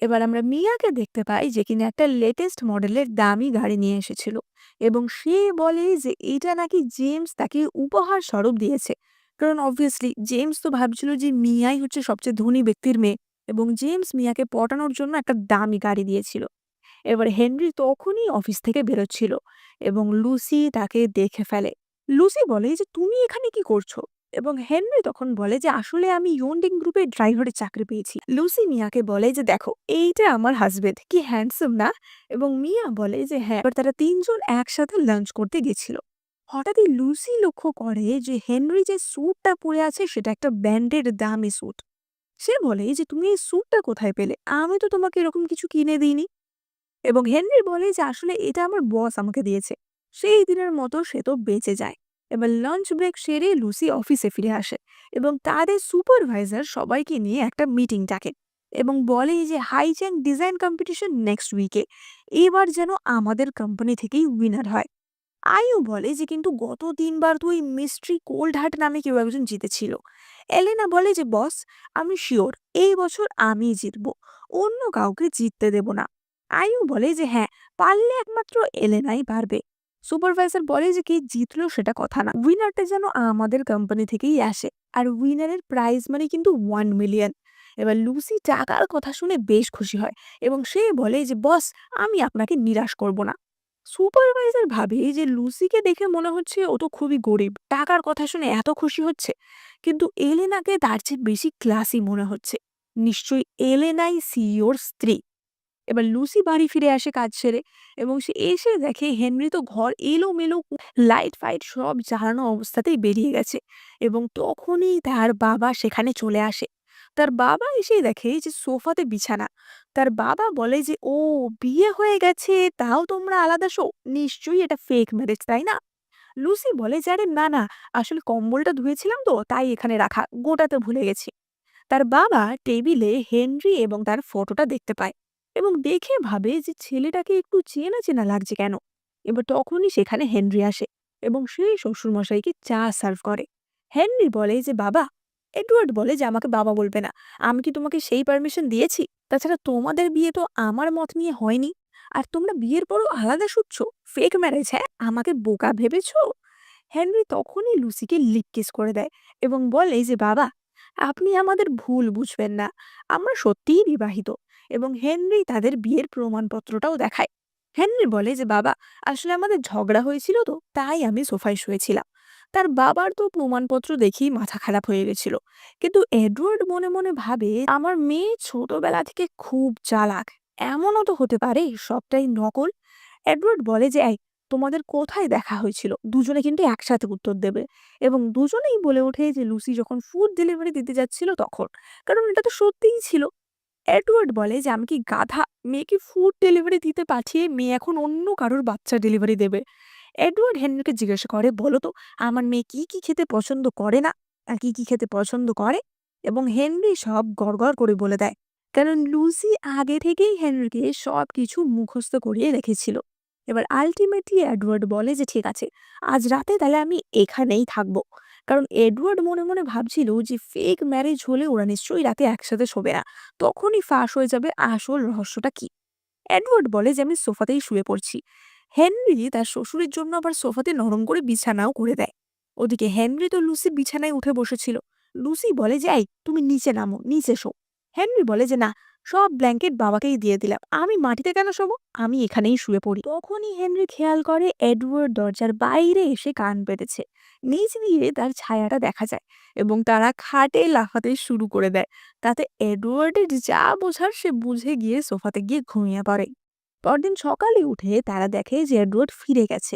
এবার আমরা মিয়াকে দেখতে পাই যে কিনা একটা লেটেস্ট মডেলের দামি গাড়ি নিয়ে এসেছিল এবং সে বলে যে এটা নাকি জেমস তাকে উপহার স্বরূপ দিয়েছে। কারণ অবভিয়াসলি জেমস তো ভাবছিল যে মিয়াই হচ্ছে সবচেয়ে ধনী ব্যক্তির মেয়ে এবং জেমস মিয়াকে পটানোর জন্য একটা দামি গাড়ি দিয়েছিল। এবার হেনরি তখনই অফিস থেকে বেরোচ্ছিল এবং লুসি তাকে দেখে ফেলে। লুসি বলে যে তুমি এখানে কি করছো? এবং হেনরি তখন বলে যে আসলে আমি ইয়ন্ডিং গ্রুপের ড্রাইভারের চাকরি পেয়েছি। লুসি মিয়াকে বলে যে দেখো এইটা আমার হাজবেন্ড, কি হ্যান্ডসাম না? এবং মিয়া বলে যে হ্যাঁ। এবার তারা তিনজন একসাথে লাঞ্চ করতে গেছিল। হঠাৎই লুসি লক্ষ্য করে যে হেনরি যে স্যুটটা পরে আছে সেটা একটা ব্র্যান্ডের দামি স্যুট। সে বলে যে তুমি এই স্যুটটা কোথায় পেলে? আমি তো তোমাকে এরকম কিছু কিনে দিইনি। এবং হেনরি বলে যে আসলে এটা আমার বস আমাকে দিয়েছে। সেই দিনের মতো সে তো বেঁচে যায়। এবার লাঞ্চ ব্রেক সেরে লুসি অফিসে ফিরে আসে এবং তাদের সুপারভাইজার সবাইকে নিয়ে একটা মিটিং ডাকে এবং বলে যে হাইজ্যাক ডিজাইন কম্পিটিশন নেক্সট উইকে, এবার যেন আমাদের কোম্পানি থেকেই উইনার হয়। আইও বলে যে কিন্তু গত 3বার তো ওই মিস্ট্রি কোল্ড হার্ট নামে কেউ একজন জিতেছিল। এলেনা বলে যে বস আমি শিওর এই বছর আমি জিতবো, অন্য কাউকে জিততে দেব না। আইও বলে যে হ্যাঁ, পারলে একমাত্র এলেনাই পারবে। সুপারভাইজার বলে যে কে জিতলো সেটা কথা না, উইনারটা যেন আমাদের কোম্পানি থেকেই আসে। আর উইনারের প্রাইজ মানে কিন্তু 1 মিলিয়ন। এবার লুসি টাকার কথা শুনে বেশ খুশি হয় এবং সে বলে যে বস আমি আপনাকে নিরাশ করব না। সুপারভাইজার ভাবে যে লুসিকে দেখে মনে হচ্ছে ও তো খুবই গরিব, টাকার কথা শুনে এত খুশি হচ্ছে, কিন্তু এলেনাকে তার চেয়ে বেশি ক্লাসি মনে হচ্ছে। নিশ্চয়ই এলেনাই সিইওর স্ত্রী। এবার লুসি বাড়ি ফিরে আসে কাজ সেরে এবং সে এসে দেখে হেনরি তো ঘর এলোমেলো, লাইট ফাইট সব জ্বালানো অবস্থাতেই বেরিয়ে গেছে এবং তখনই তার বাবা সেখানে চলে আসে। তার বাবা এসে দেখে যে সোফাতে বিছানা। তার বাবা বলে যে ও বিয়ে হয়ে গেছে, তাও তোমরা আলাদা শো, নিশ্চয়ই এটা ফেক ম্যারেজ তাই না? লুসি বলে যে আরে না না, আসলে কম্বলটা ধুয়েছিলাম তো তাই এখানে রাখা, গোটাতে ভুলে গেছি। তার বাবা টেবিলে হেনরি এবং তার ফটোটা দেখতে পায় এবং দেখে ভাবে যে ছেলেটাকে একটু চেনা চেনা লাগছে কেন। এবার তখনই সেখানে হেনরি আসে এবং সেই শ্বশুরমশাইকে চা সার্ভ করে। হেনরি বলে যে বাবা, এডওয়ার্ড বলে যে আমাকে বাবা বলবে না, আমি কি তোমাকে সেই পারমিশন দিয়েছি? তাছাড়া তোমাদের বিয়ে তো আমার মত নিয়ে হয়নি, আর তোমরা বিয়ের পরও আলাদা শুচ্ছ, ফেক ম্যারেজ, হ্যাঁ আমাকে বোকা ভেবেছো? হেনরি তখনই লুসিকে লিপ কিস করে দেয় এবং বলে যে বাবা আপনি আমাদের ভুল বুঝবেন না, আমরা সত্যিই বিবাহিত। এবং হেনরি তাদের বিয়ের প্রমাণপত্রটাও দেখায়। হেনরি বলে যে বাবা আসলে আমাদের ঝগড়া হয়েছিল তো তাই আমি সোফায় শুয়েছিলাম। তার বাবার তো প্রমাণপত্র দেখেই মাথা খারাপ হয়ে গেছিল। কিন্তু এডওয়ার্ড মনে মনে ভাবে আমার মেয়ে ছোটবেলা থেকে খুব চালাক, এমনও তো হতে পারে সবটাই নকল। এডওয়ার্ড বলে যে এই তোমাদের কোথায় দেখা হয়েছিল? দুজনে কিন্তু একসাথে উত্তর দেবে এবং দুজনেই বলে ওঠে যে লুসি যখন ফুড ডেলিভারি দিতে যাচ্ছিল তখন। কারণ এটা তো সত্যিই ছিল। এডওয়ার্ড বলে যে, "আমি কি গাধা? মেয়েকে ফুড ডেলিভারি দিতে পাঠিয়ে মেয়ে এখন অন্য কারোর বাচ্চা ডেলিভারি দেবে।" এডওয়ার্ড হেনরিকে জিজ্ঞাসা করে, "বলো তো, আমার মেয়ে কি খেতে পছন্দ করে না? আর কি খেতে পছন্দ করে?" এবং হেনরি সব গড়গড় করে বলে দেয়। কারণ লুসি আগে থেকেই হেনরিকে সবকিছু মুখস্থ করিয়ে রেখেছিল। এবার আল্টিমেটলি এডওয়ার্ড বলে যে, "ঠিক আছে, আজ রাতে তাহলে আমি এখানেই থাকবো।" কারণ এডওয়ার্ড মনে মনে ভাবছিল যে ফেক ম্যারেজ হলে ওরা নিশ্চয়ই রাতে একসাথে শোবে না। তখনই ফাঁস হয়ে যাবে আসল রহস্যটা কি। এডওয়ার্ড বলে যে, "আমি সোফাতেই শুয়ে পড়ছি।" হেনরি তার শ্বশুরের জন্য আবার সোফাতে নরম করে বিছানাও করে দেয়। ওদিকে হেনরি তো লুসি বিছানায় উঠে বসেছিল। লুসি বলে যে, "এই তুমি নিচে নামো, নিচে শো।" হেনরি বলে যে, "না, সব ব্ল্যাঙ্কেট বাবাকেই দিয়ে দিলাম, আমি মাটিতে কেন শোবো, আমি এখানেই শুয়ে পড়ি।" তখনই হেনরি খেয়াল করে এডওয়ার্ড দরজার বাইরে এসে কান পেতেছে। নিচ দিয়ে তার ছায়াটা দেখা যায় এবং তারা খাটে লাফাতে শুরু করে দেয়। তাতে এডওয়ার্ডের যা বোঝার সে বুঝে গিয়ে সোফাতে গিয়ে ঘুমিয়ে পড়ে। পরদিন সকালে উঠে তারা দেখে যে এডওয়ার্ড ফিরে গেছে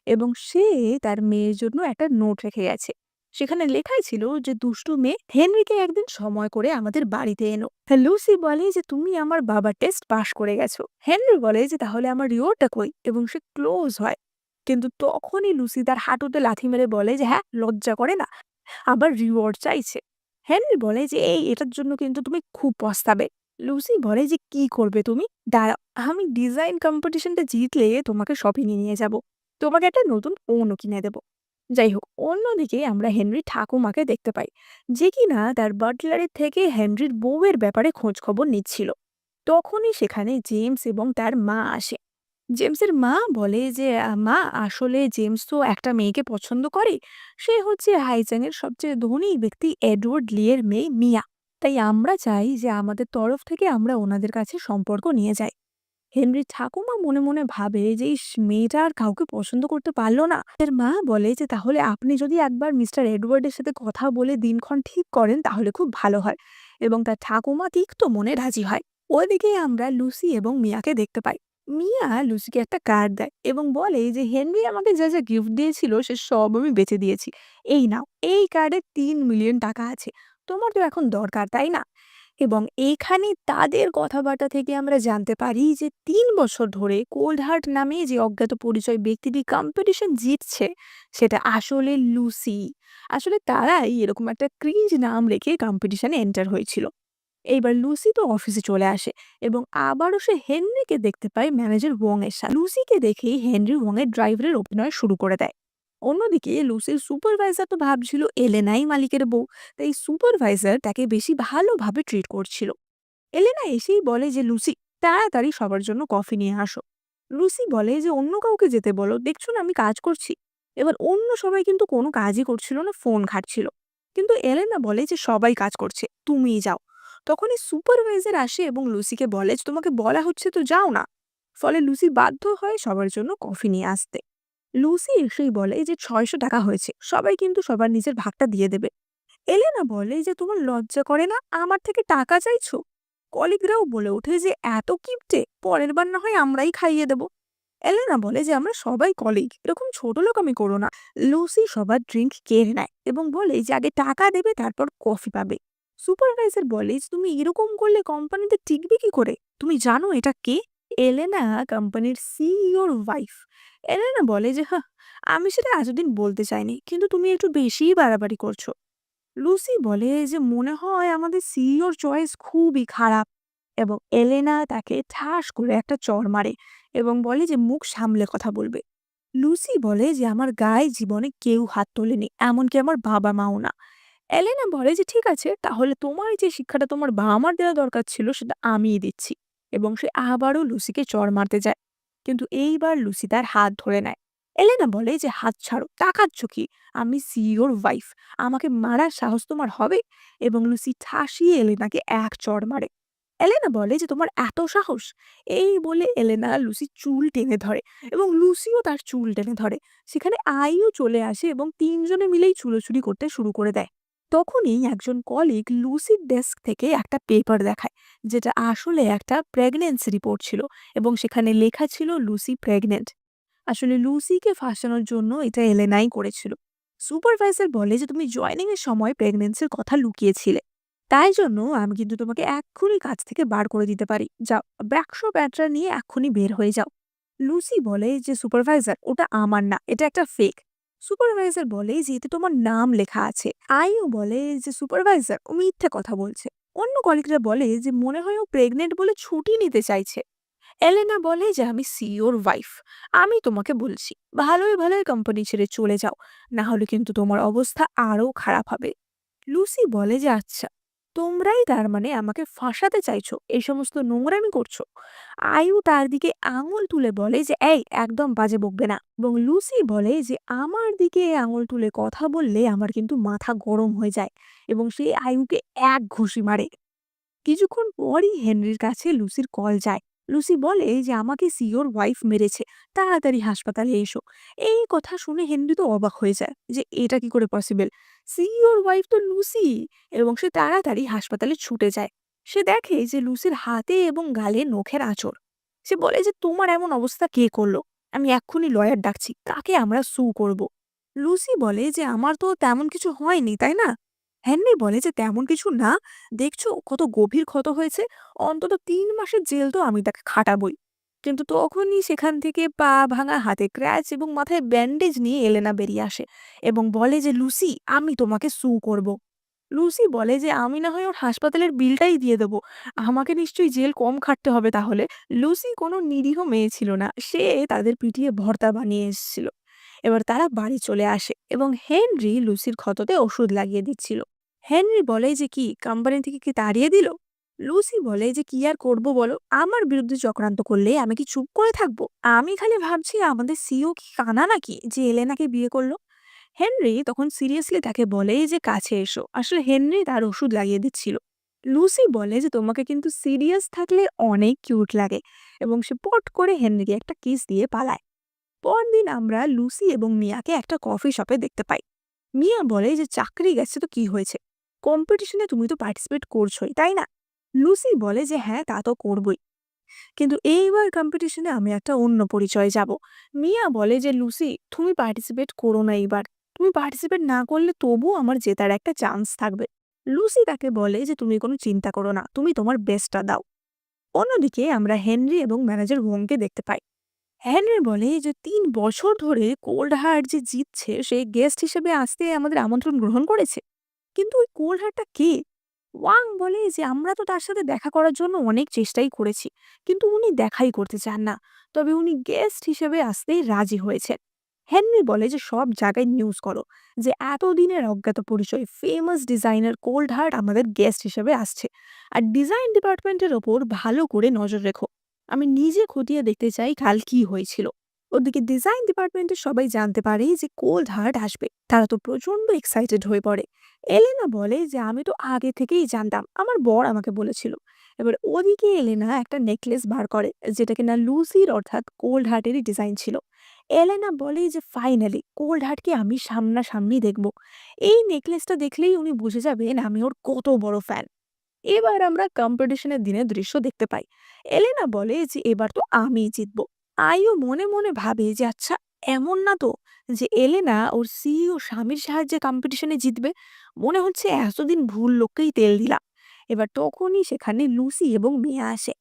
এবং সে তার মেয়ের জন্য একটা নোট রেখে গেছে। সেখানে লেখাই ছিল যে, "দুষ্টু মেয়ে, হেনরিকে একদিন সময় করে আমাদের বাড়িতে এনো।" লুসি বলে যে, "তুমি আমার বাবার টেস্ট পাশ করে গেছো।" হেনরি বলে যে, "তাহলে আমার রিওয়ার্ডটা কই?" এবং সে ক্লোজ হয়। কিন্তু তখনই লুসি তার হাঁটুতে লাথি মেরে বলে যে, "হ্যাঁ, লজ্জা করে না? আবার রিওয়ার্ড চাইছে।" হেনরি বলে যে, এটার জন্য কিন্তু তুমি খুব পস্তাবে।" লুসি বলে যে, "কি করবে তুমি? দাঁড়াও, আমি ডিজাইন কম্পিটিশনটা জিতলে তোমাকে শপিং এ নিয়ে যাব। তোমাকে একটা নতুন ফোনও কিনে দেব।" যাই হোক, অন্যদিকে আমরা হেনরি ঠাকুমাকে দেখতে পাই, যে কিনা তার বাটলারের থেকে হেনরির বউয়ের ব্যাপারে খোঁজ খবর নিচ্ছিল। তখনই সেখানে জেমস এবং তার মা আসে। জেমসের মা বলে যে, "মা, আসলে জেমস তো একটা মেয়েকে পছন্দ করে। সে হচ্ছে হাইজ্যানের সবচেয়ে ধনী ব্যক্তি এডওয়ার্ড লিয়ের মেয়ে মিয়া। তাই আমরা চাই যে আমাদের তরফ থেকে আমরা ওনাদের কাছে সম্পর্ক নিয়ে যাই।" হেনরি ঠাকুমা মনে মনে ভাবে যে ইস, মেয়েটা আর কাউকে পছন্দ করতে পারলো না। এর মা বলে যে, "তাহলে আপনি যদি একবার মিস্টার এডওয়ার্ডের সাথে কথা বলে দিনক্ষণ ঠিক করেন তাহলে খুব ভালো হয়।" এবং তার ঠাকুমা তিক্ত মনে রাজি হয়। ওইদিকে আমরা লুসি এবং মিয়াকে দেখতে পাই। মিয়া লুসিকে একটা কার্ড দেয় এবং বলে যে, "হেনরি আমাকে যা যা গিফট দিয়েছিল সে সব আমি বেঁচে দিয়েছি। এই নাও, এই কার্ডে 3 মিলিয়ন টাকা আছে। তোমার তো এখন দরকার, তাই না?" এবং এইখানে তাদের কথাবার্তা থেকে আমরা জানতে পারি যে ৩ বছর ধরে কোল্ড হার্ট নামে যে অজ্ঞাত পরিচয় ব্যক্তিটি কম্পিটিশন জিতছে সেটা আসলে লুসি। আসলে তারাই এরকম একটা ক্রিঞ্জ নাম রেখে কম্পিটিশনে এন্টার হয়েছিল। এইবার লুসি তো অফিসে চলে আসে এবং আবারও সে হেনরিকে দেখতে পায় ম্যানেজার ওয়ং এর সাথে। লুসিকে দেখেই হেনরি ওয়ং এর ড্রাইভারের অভিনয় শুরু করে দেয়। অন্যদিকে লুসির সুপারভাইজার তো ভাবছিল এলেনাই মালিকের বউ, তাই সুপারভাইজার তাকে বেশি ভালোভাবে ট্রিট করছিল। এলেনা এসেই বলে যে, "লুসি, তাড়াতাড়ি সবার জন্য কফি নিয়ে আসো।" লুসি বলে যে, "অন্য কাউকে যেতে বলো, দেখছো না আমি কাজ করছি।" এবার অন্য সবাই কিন্তু কোনো কাজই করছিল না, ফোন ঘাঁটছিল। কিন্তু এলেনা বলে যে, "সবাই কাজ করছে, তুমিই যাও।" তখনই সুপারভাইজার আসে এবং লুসিকে বলে যে, "তোমাকে বলা হচ্ছে তো যাও না।" ফলে লুসি বাধ্য হয় সবার জন্য কফি নিয়ে আসতে। লুসি এসেই বলে যে, "৬০০ টাকা হয়েছে, সবাই কিন্তু সবার নিজের ভাগটা দিয়ে দেবে।" এলেনা বলে যে, "তোমার লজ্জা করে না আমার থেকে টাকা চাইছো?" কলিগরাও বলে ওঠে যে, "এত কিপটে, পরের বার না হয় আমরাই খাইয়ে দেব।" এলেনা বলে যে, "আমরা সবাই কলিগ, এরকম ছোট লোকামি করো না।" লুসি সবার ড্রিঙ্ক কেড়ে নেয় এবং বলে যে, "আগে টাকা দেবে, তারপর কফি পাবে।" সুপারভাইজার বলে যে, "তুমি এরকম করলে কোম্পানিতে টিকবে কি করে? তুমি জানো এটা কে?" এলেনা কোম্পানির সিইওর ওয়াইফ। এলেনা বলে যে, "হ্যাঁ, আমি সেটা এতদিন বলতে চাইনি, কিন্তু তুমি একটু বেশিই বাড়াবাড়ি করছো।" লুসি বলে যে, "মনে হয় আমাদের সিইওর চয়েস খুবই খারাপ।" এবং এলেনা তাকে ঠাস করে একটা চড় মারে এবং বলে যে, "মুখ সামলে কথা বলবে।" লুসি বলে যে, "আমার গায়ে জীবনে কেউ হাত তোলেনি, এমনকি আমার বাবা মাও না।" এলেনা বলে যে, "ঠিক আছে, তাহলে তোমার যে শিক্ষাটা তোমার বাবা মার দেওয়া দরকার ছিল সেটা আমিই দিচ্ছি।" এবং সে আবারও লুসিকে চড় মারতে যায়, কিন্তু এইবার লুসি তার হাত ধরে নেয়। এলেনা বলে যে, "হাত ছাড়ো, তাকাচ্ছ কি? আমি সিইওর ওয়াইফ, আমাকে মারার সাহস তোমার হবে?" এবং লুসি ঠাসিয়ে এলেনাকে এক চড় মারে। এলেনা বলে যে, "তোমার এত সাহস!" এই বলে এলেনা লুসির চুল টেনে ধরে এবং লুসিও তার চুল টেনে ধরে। সেখানে আইও চলে আসে এবং তিনজনে মিলেই ছুলোছুলি করতে শুরু করে দেয়। তখনই একজন কলিগ লুসির ডেস্ক থেকে একটা পেপার দেখায়, যেটা আসলে একটা প্রেগন্যান্সি রিপোর্ট ছিল এবং সেখানে লেখা ছিল লুসি প্রেগনেন্ট। আসলে লুসিকে ফাঁসানোর জন্য এটা এলেনাই করেছিল। সুপারভাইজার বলে যে তুমি জয়েনিং এর সময় প্রেগন্যান্সির কথা লুকিয়েছিলে, তাই জন্য আমি কিন্তু তোমাকে এক্ষুনি কাজ থেকে বার করে দিতে পারি। যাও, ব্যাকশো ব্যাটরা নিয়ে এক্ষুনি বের হয়ে যাও। লুসি বলে যে সুপারভাইজার ওটা আমার না, এটা একটা ফেক। সুপারভাইজার বলে যে এতে তোমার নাম লেখা আছে। আইও বলে যে সুপারভাইজার ও মিথ্যে কথা বলছে। অন্য কলিগরা বলে যে মনে হয় ও প্রেগনেন্ট বলে ছুটি নিতে চাইছে। এলেনা বলে যে আমি সিইওর ওয়াইফ, আমি তোমাকে বলছি ভালোই ভালোই কোম্পানি ছেড়ে চলে যাও, না হলে কিন্তু তোমার অবস্থা আরো খারাপ হবে। লুসি বলে যে আচ্ছা, তোমরাই তার মানে আমাকে ফাঁসাতে চাইছো, এই সমস্ত নোংরামি করছো। আয়ু তার দিকে আঙুল তুলে বলে যে এই একদম বাজে বকবে না, এবং লুসি বলে যে আমার দিকে আঙুল তুলে কথা বললে আমার কিন্তু মাথা গরম হয়ে যায়, এবং সে আয়ুকে এক ঘুষি মারে। কিছুক্ষণ পরই হেনরির কাছে লুসির কল যায়। লুসি বলে যে আমাকে সিওর ওয়াইফ মেরেছে, তাড়াতাড়ি হাসপাতালে এসো। এই কথা শুনে হেনরি তো অবাক হয়ে যায় যে এটা কি করে পসিবল, সিওর ওয়াইফ তো লুসি। এবং সে তাড়াতাড়ি হাসপাতালে ছুটে যায়। সে দেখে যে লুসির হাতে এবং গালে নখের আঁচড়। সে বলে যে তোমার এমন অবস্থা কে করলো, আমি এক্ষুনি লয়ার ডাকছি, কাকে আমরা সু করব। লুসি বলে যে আমার তো তেমন কিছু হয়নি, তাই না? হেনরি বলে যে তেমন কিছু না, দেখছো কত গভীর ক্ষত হয়েছে, অন্তত ৩ মাসের জেল তো আমি তাকে খাটাবই। কিন্তু তখনই সেখান থেকে পা ভাঙা, হাতে ক্র্যাচ এবং মাথায় ব্যান্ডেজ নিয়ে এলেনা বেরিয়ে আসে এবং বলে যে লুসি আমি তোমাকে সু করব। লুসি বলে যে আমি না হয় ওর হাসপাতালের বিলটাই দিয়ে দেবো, আমাকে নিশ্চয়ই জেল কম খাটতে হবে তাহলে। লুসি কোনো নিরীহ মেয়ে ছিল না, সে তাদের পিটিয়ে ভর্তা বানিয়ে এসেছিল। এবার তারা বাড়ি চলে আসে এবং হেনরি লুসির ক্ষততে ওষুধ লাগিয়ে দিচ্ছিল। হেনরি বলে যে কি কোম্পানি থেকে কি তাড়িয়ে দিল? লুসি বলে যে কি আর করব বলো, আমার বিরুদ্ধে চক্রান্ত করলে আমি কি চুপ করে থাকবো? আমি খালি ভাবছি আমাদের সিও কি কানা নাকি যে এলেনাকে বিয়ে করলো। হেনরি তখন সিরিয়াসলি তাকে বলে যে কাছে এসো, আসলে হেনরি তার ওষুধ লাগিয়ে দিচ্ছিল। লুসি বলে যে তোমাকে কিন্তু সিরিয়াস থাকলে অনেক কিউট লাগে, এবং সে পট করে হেনরিকে একটা কিস দিয়ে পালায়। পরদিন আমরা লুসি এবং মিয়াকে একটা কফি শপে দেখতে পাই। মিয়া বলে যে চাকরি গেছে তো কি হয়েছে, কম্পিটিশনে তুমি তো পার্টিসিপেট করছোই তাই না? লুসি বলে যে হ্যাঁ তা তো করবই, কিন্তু এইবার কম্পিটিশনে আমি একটা অন্য পরিচয়ে যাব। মিয়া বলে যে লুসি তুমি পার্টিসিপেট করো না এইবার, তুমি পার্টিসিপেট না করলে তবু আমার জেতার একটা চান্স থাকবে। লুসি তাকে বলে যে তুমি কোনো চিন্তা করো না, তুমি তোমার বেস্টটা দাও। অন্যদিকে আমরা হেনরি এবং ম্যানেজার ওংকে দেখতে পাই। হেনরি বলে যে ৩ বছর ধরে কোল্ড হার্ট যে জিতছে সে গেস্ট হিসেবে আসতে আমাদের আমন্ত্রণ গ্রহণ করেছে, কিন্তু ওই কোল্ড হার্টটা কে? ওয়াং বলে যে আমরা তো তার সাথে দেখা করার জন্য অনেক চেষ্টাই করেছি, কিন্তু উনি দেখাই করতে চান না, তবে উনি গেস্ট হিসেবে আসতেই রাজি হয়েছেন। হেনরি বলে যে সব জায়গায় নিউজ করো যে এতদিনের অজ্ঞাত পরিচয় ফেমাস ডিজাইনার কোল্ড হার্ট আমাদের গেস্ট হিসেবে আসছে, আর ডিজাইন ডিপার্টমেন্টের ওপর ভালো করে নজর রেখো, আমি নিজে খতিয়ে দেখতে চাই কাল কি হয়েছিল। ওদিকে ডিজাইন ডিপার্টমেন্টের সবাই জানতে পারে যে কোল্ড হার্ট আসবে, তারা তো প্রচন্ড এক্সাইটেড হয়ে পড়ে। এলেনা বলে যে আমি তো আগে থেকেই জানতাম, আমার বর আমাকে বলেছিল। এবার ওদিকে এলেনা একটা নেকলেস বার করে যেটা কিনা লুসির অর্থাৎ কোল্ড হার্টেরই ডিজাইন ছিল। এলেনা বলে যে ফাইনালি কোল্ড হার্টকে আমি সামনাসামনি দেখব, এই নেকলেসটা দেখলেই উনি বুঝে যাবেন আমি ওর কত বড় ফ্যান। এবার আমরা কম্পিটিশনের দিনের দৃশ্য দেখতে পাই। এলেনা বলে যে এবার তো আমি জিতবো। আইও মনে মনে ভাবে যে আচ্ছা, এমন না তো যে এলেনা ওর সিইও স্বামীর সাহায্যে কম্পিটিশনে জিতবে, মনে হচ্ছে এতদিন ভুল লোককেই তেল দিলাম। এবার তখনই সেখানে লুসি এবং মিয়া আসে।